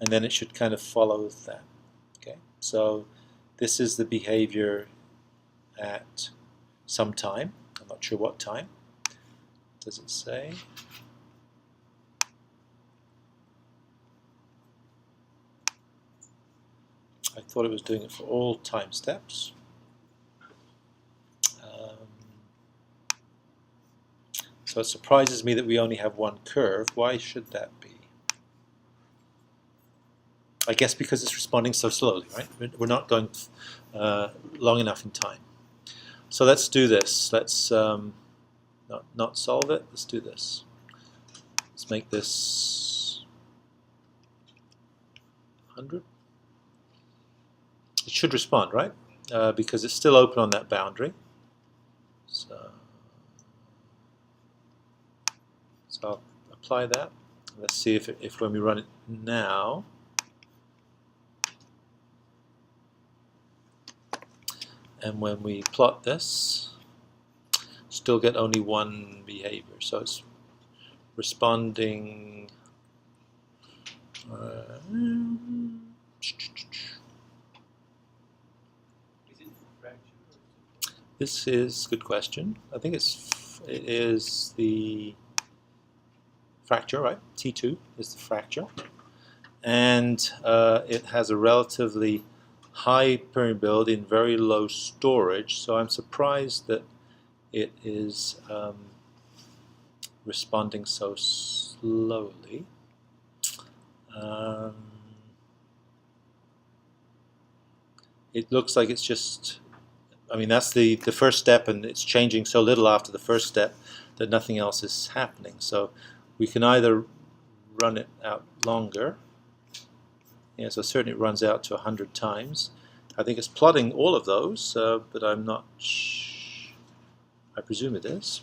and then it should kind of follow that. Okay, so this is the behavior at some time. I'm not sure what time. Does it say? I thought it was doing it for all time steps. So it surprises me that we only have one curve. Why should that be? I guess because it's responding so slowly, right? We're not going long enough in time. So let's do this. Let's not solve it. Let's do this. Let's make this 100. It should respond, right? Because it's still open on that boundary. So I'll apply that. Let's see if when we run it now, and when we plot this, still get only one behavior. So it's responding. This is a good question. I think it is the fracture, right? T2 is the fracture. and it has a relatively high permeability and very low storage. So I'm surprised that it is responding so slowly. It looks like it's just, I mean, that's the first step, and it's changing so little after the first step that nothing else is happening. So we can either run it out longer. Yeah, so certainly it runs out to 100 times. I think it's plotting all of those, but I'm not I presume it is.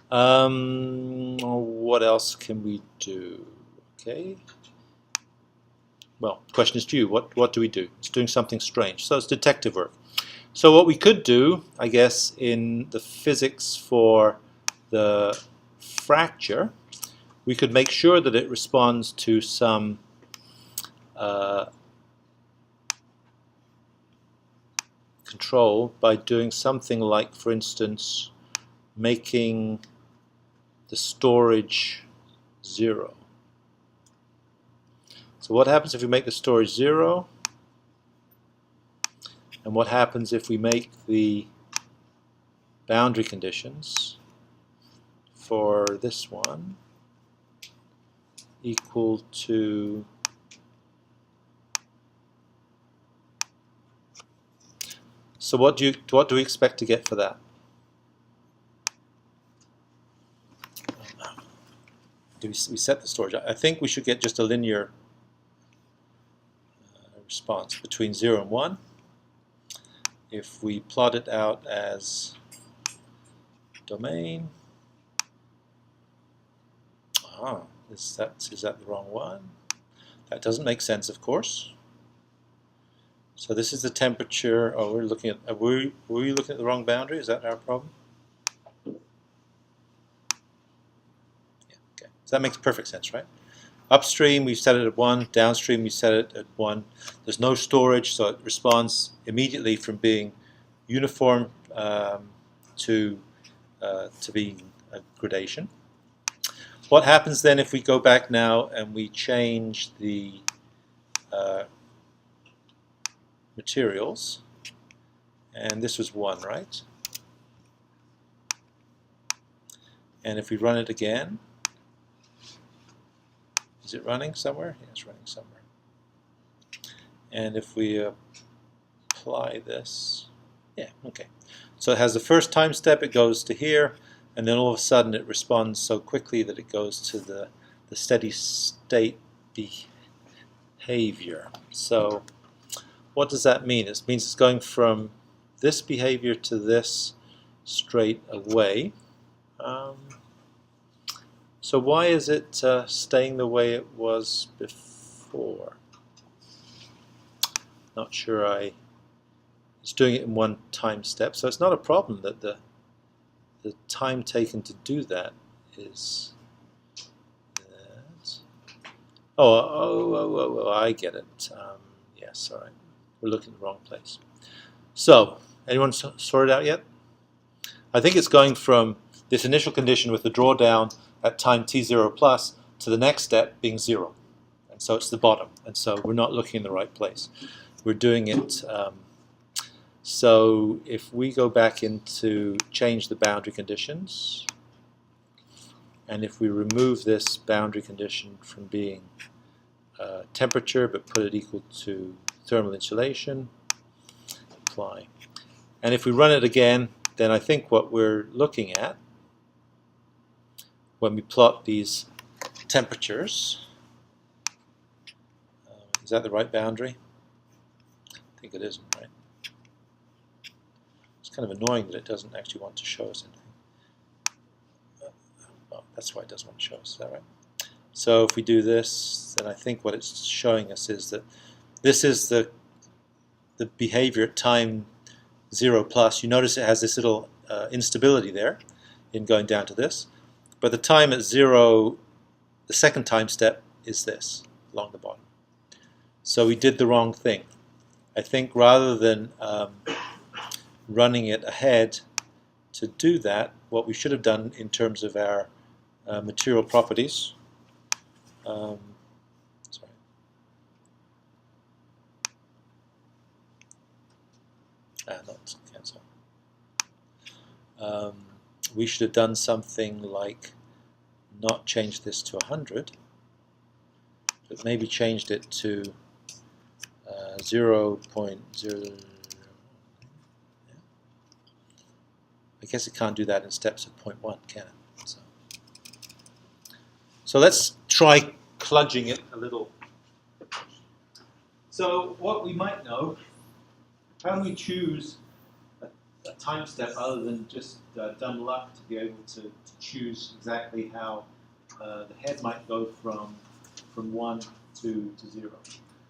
What else can we do? Okay. Well, the question is to you. What do we do? It's doing something strange. So it's detective work. So what we could do, I guess, in the physics for the fracture, we could make sure that it responds to some control by doing something like, for instance, making the storage 0. So what happens if we make the storage 0? And what happens if we make the boundary conditions for this one equal to so what do we expect to get for that? Do we set the storage? I think we should get just a linear response between 0 and 1. If we plot it out as domain, is that the wrong one? That doesn't make sense, of course. So this is the temperature. Oh, we're looking at. Were we looking at the wrong boundary? Is that our problem? Yeah. Okay. So that makes perfect sense, right? Upstream, we set it at 1. Downstream, we set it at 1. There's no storage, so it responds immediately from being uniform to being a gradation. What happens then if we go back now and we change the materials? And this was 1, right? And if we run it again, is it running somewhere? Yeah, it's running somewhere. And if we apply this, yeah, okay. So it has the first time step, it goes to here, and then all of a sudden it responds so quickly that it goes to the steady state behavior. So what does that mean? It means it's going from this behavior to this straight away. So why is it staying the way it was before? Not sure it's doing it in one time step, so it's not a problem that the time taken to do that is that. Oh, I get it. Yes, all right. We're looking in the wrong place. So, anyone sort it out yet? I think it's going from this initial condition with the drawdown at time t0 plus to the next step being 0. And so it's the bottom. And so we're not looking in the right place. We're doing it. So if we go back into change the boundary conditions, and if we remove this boundary condition from being temperature but put it equal to thermal insulation, apply. And if we run it again, then I think what we're looking at when we plot these temperatures, is that the right boundary? I think it isn't, right? It's kind of annoying that it doesn't actually want to show us anything. Well, that's why it doesn't want to show us, is that right? So if we do this, then I think what it's showing us is that this is the behavior at time 0 plus. You notice it has this little instability there in going down to this. But the time at 0, the second time step is this, along the bottom. So we did the wrong thing. I think rather than running it ahead to do that, what we should have done in terms of our material properties, sorry, Not cancel. We should have done something like not change this to 100, but maybe changed it to 0.0. I guess it can't do that in steps of 0.1, can it? So let's try kludging it a little. So what we might know, how do we choose a time step other than just dumb luck to be able to choose exactly how the head might go from 1 to 0.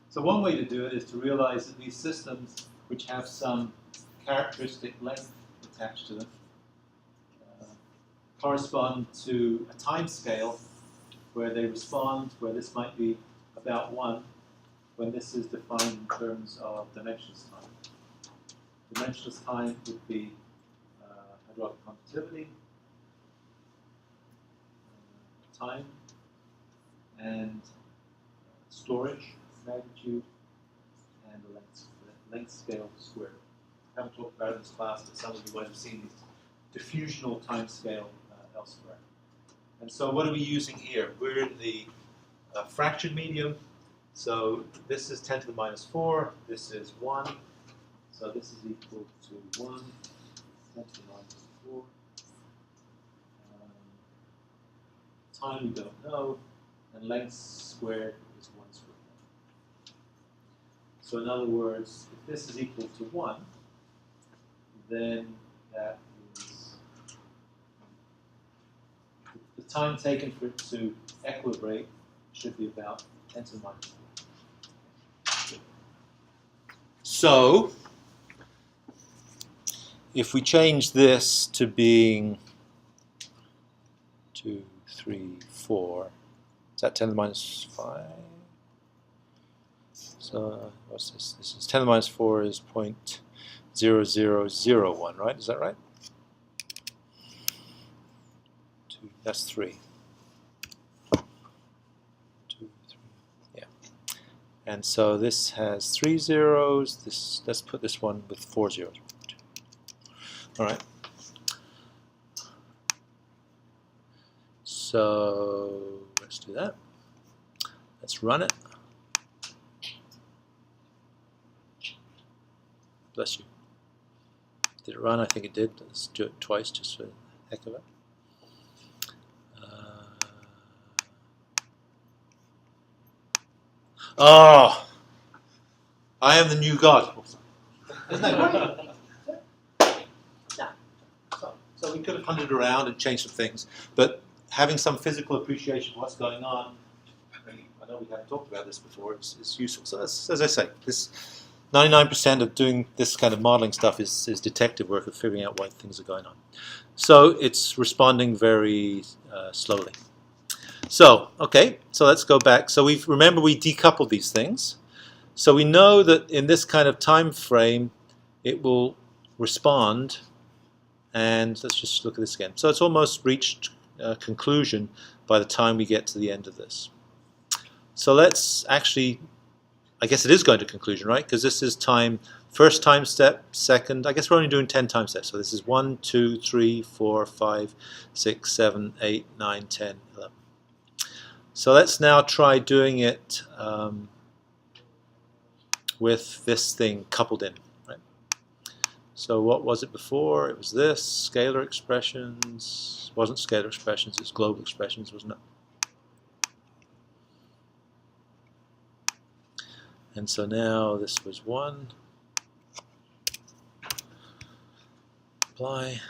So one way to do it is to realize that these systems which have some characteristic length attached to them correspond to a time scale where they respond, where this might be about 1, when this is defined in terms of dimensionless time. Dimensionless time would be hydraulic conductivity, time, and storage, magnitude, and the length scale squared. I haven't talked about it in this class, but some of you might have seen these diffusional time scale elsewhere. And so what are we using here? We're in the fractured medium. So this is 10 to the minus 4. This is 1. So this is equal to 1, 10 to the minus 4. Time we don't know. And length squared is 1 squared. So in other words, if this is equal to 1, then that is the time taken for it to equilibrate should be about 10 to the minus 4. So if we change this to being 2, 3, 4, is that 10 to the minus 5? So what's this? This is 10 to the minus 4 is 0.0001, right? Is that right? 2, that's 3. 2, 3, yeah. And so this has 3 zeros. This, let's put this one with 4 zeros. All right. So let's do that. Let's run it. Bless you. Did it run? I think it did. Let's do it twice just for the heck of it. Oh! I am the new God. Isn't that great? Yeah. So we could have hunted around and changed some things, but having some physical appreciation of what's going on, I know we haven't talked about this before, is useful. So that's, as I say, this 99% of doing this kind of modeling stuff is detective work of figuring out why things are going on. So it's responding very slowly. So, okay, so let's go back. So remember we decoupled these things. So we know that in this kind of time frame, it will respond. And let's just look at this again. So it's almost reached conclusion by the time we get to the end of this. So let's actually, I guess it is going to conclusion, right? Because this is time, first time step, second. I guess we're only doing 10 time steps. So this is 1, 2, 3, 4, 5, 6, 7, 8, 9, 10, 11. So let's now try doing it with this thing coupled in. Right? So what was it before? It was this, scalar expressions. It wasn't scalar expressions, it's global expressions, wasn't it? And so now this was 1. Apply.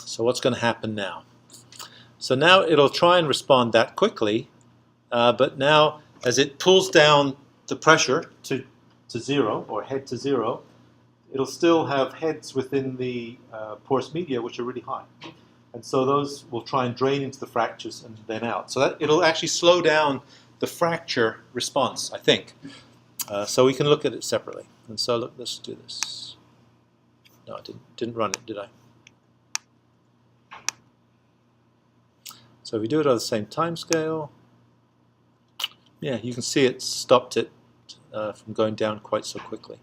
So what's going to happen now? So now it'll try and respond that quickly, but now as it pulls down the pressure to 0, or head to 0, it'll still have heads within the porous media which are really high. And so those will try and drain into the fractures and then out. So that it'll actually slow down the fracture response, I think. So we can look at it separately. And so look, let's do this. No, I didn't run it, did I? So if we do it on the same time scale, yeah, you can see it stopped it from going down quite so quickly.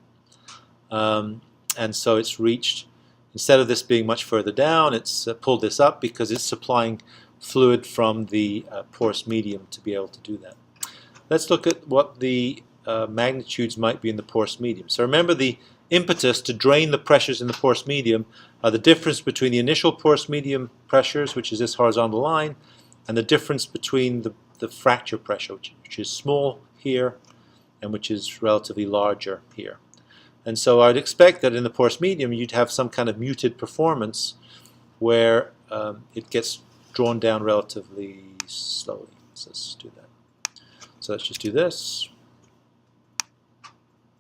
And and so it's reached, instead of this being much further down, it's pulled this up because it's supplying fluid from the porous medium to be able to do that. Let's look at what the magnitudes might be in the porous medium. So remember, the impetus to drain the pressures in the porous medium are the difference between the initial porous medium pressures, which is this horizontal line, and the difference between the fracture pressure, which is small here and which is relatively larger here. And so I'd expect that in the porous medium you'd have some kind of muted performance where it gets drawn down relatively slowly. So let's do that. So let's just do this.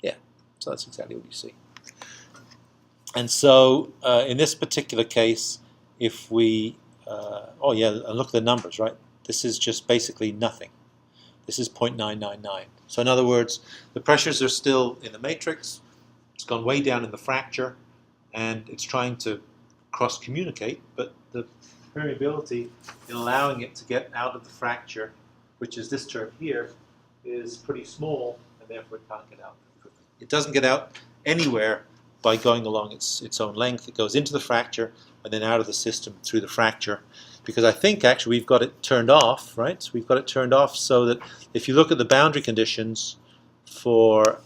Yeah, so that's exactly what you see. And so in this particular case, if we, oh yeah, look at the numbers, right? This is just basically nothing. This is 0.999. So in other words, the pressures are still in the matrix. It's gone way down in the fracture, and it's trying to cross-communicate, but the permeability in allowing it to get out of the fracture, which is this term here, is pretty small, and therefore it can't get out. It doesn't get out anywhere by going along its own length. It goes into the fracture and then out of the system through the fracture, because I think actually we've got it turned off, right? So we've got it turned off so that if you look at the boundary conditions for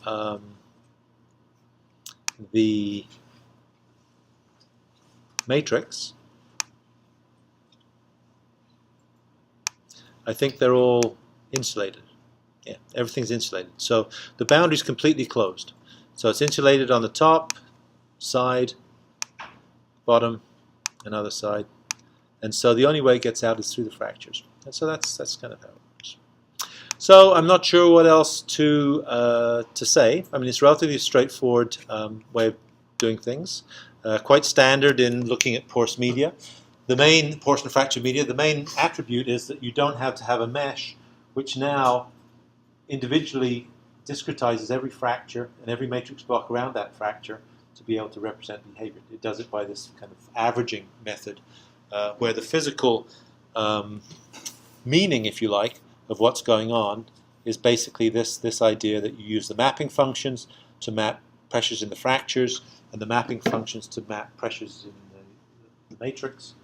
the matrix, I think they're all insulated. Yeah, everything's insulated. So the boundary is completely closed. So it's insulated on the top, side, bottom, and other side. And so the only way it gets out is through the fractures. And so that's kind of how it works. So I'm not sure what else to say. I mean, it's a relatively straightforward way of doing things. Quite standard in looking at porous media. The main portion of fractured media, the main attribute is that you don't have to have a mesh which now individually discretizes every fracture and every matrix block around that fracture to be able to represent behavior. It does it by this kind of averaging method, where the physical meaning, if you like, of what's going on is basically this idea that you use the mapping functions to map pressures in the fractures and the mapping functions to map pressures in the matrix.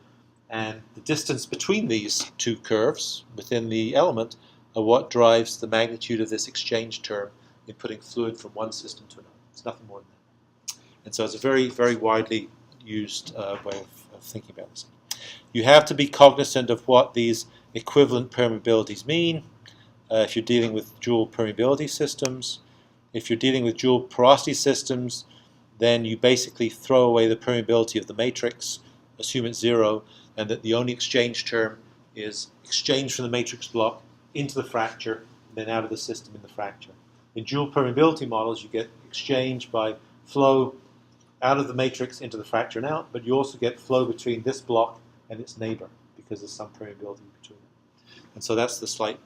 And the distance between these two curves within the element are what drives the magnitude of this exchange term in putting fluid from one system to another. It's nothing more than that. And so it's a very, very widely used way of thinking about this. You have to be cognizant of what these equivalent permeabilities mean. If you're dealing with dual permeability systems, if you're dealing with dual porosity systems, then you basically throw away the permeability of the matrix, assume it's zero, and that the only exchange term is exchange from the matrix block into the fracture, and then out of the system in the fracture. In dual permeability models, you get exchange by flow out of the matrix into the fracture and out, but you also get flow between this block and its neighbor, because there's some permeability between them. And so that's the slight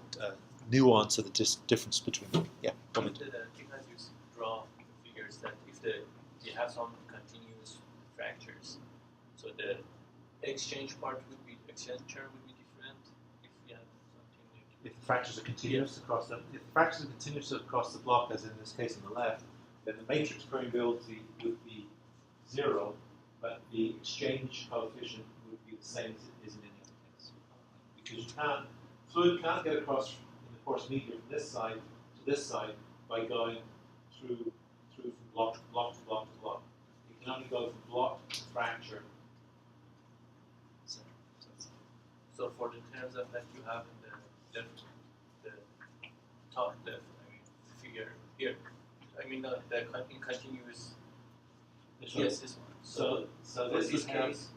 nuance of the difference between them. Yeah, comment. Because you draw figures that if you have some continuous fractures, so the exchange part would be, exchange term would be different if you have something like. If the fractures are continuous across the, if the fractures are continuous across the block, as in this case on the left, then the matrix permeability would be zero, but the exchange coefficient would be the same as it is in any other case. Because fluid can't get across in the porous medium from this side to this side by going through from block to block to block to block. It can only go from block to fracture. So for the terms that you have in the left, the top left, I mean, figure here, I mean the continuous. Yes, this one. So this this would have, case,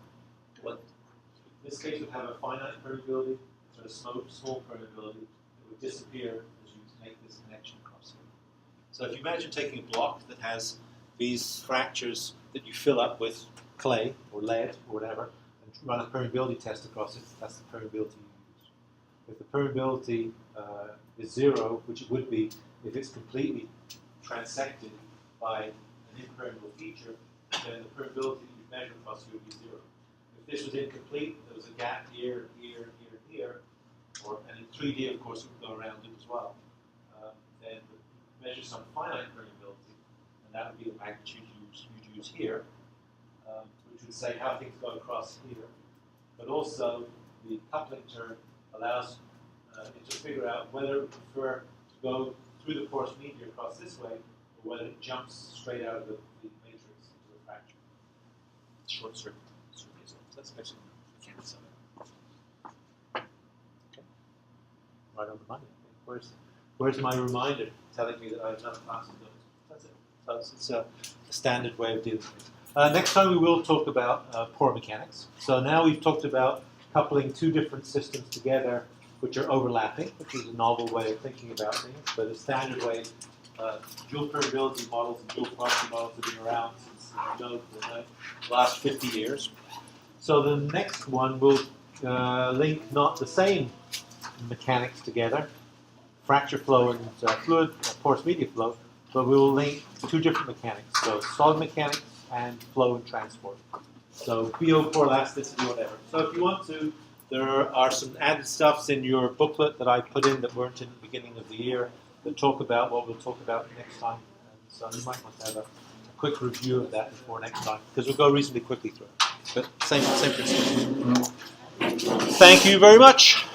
what? This case would have a finite permeability, so a small permeability that would disappear as you make this connection across here. So if you imagine taking a block that has these fractures that you fill up with clay or lead or whatever, and run a permeability test across it, that's the permeability you use. If the permeability is zero, which it would be if it's completely transected by an impermeable feature, then the permeability that you measure across here would be zero. If this was incomplete, there was a gap here, here, here, here, and in 3D, of course, it would go around it as well. Then you measure some finite permeability, and that would be the magnitude you'd use here, which would say how things go across here. But also, the coupling term allows it to figure out whether it would prefer to go through the porous media across this way, or whether it jumps straight out of the matrix into a fracture. Short circuit. So that's basically mechanics of it. Okay. Right on the money. Where's my reminder telling me that I have another class to go to? That's it. So it's a standard way of dealing with it. Next time we will talk about pore mechanics. So now we've talked about coupling two different systems together which are overlapping, which is a novel way of thinking about things, but a standard way. Dual permeability models and dual porosity models have been around since the last 50 years. So the next one will link not the same mechanics together, fracture flow and fluid, porous media flow, but we will link two different mechanics, so solid mechanics and flow and transport. So BO, pore elasticity, whatever. So if you want to, there are some added stuffs in your booklet that I put in that weren't in the beginning of the year that talk about what we'll talk about next time. And so you might want to have a quick review of that before next time, because we'll go reasonably quickly through it. But same principle. Thank you very much.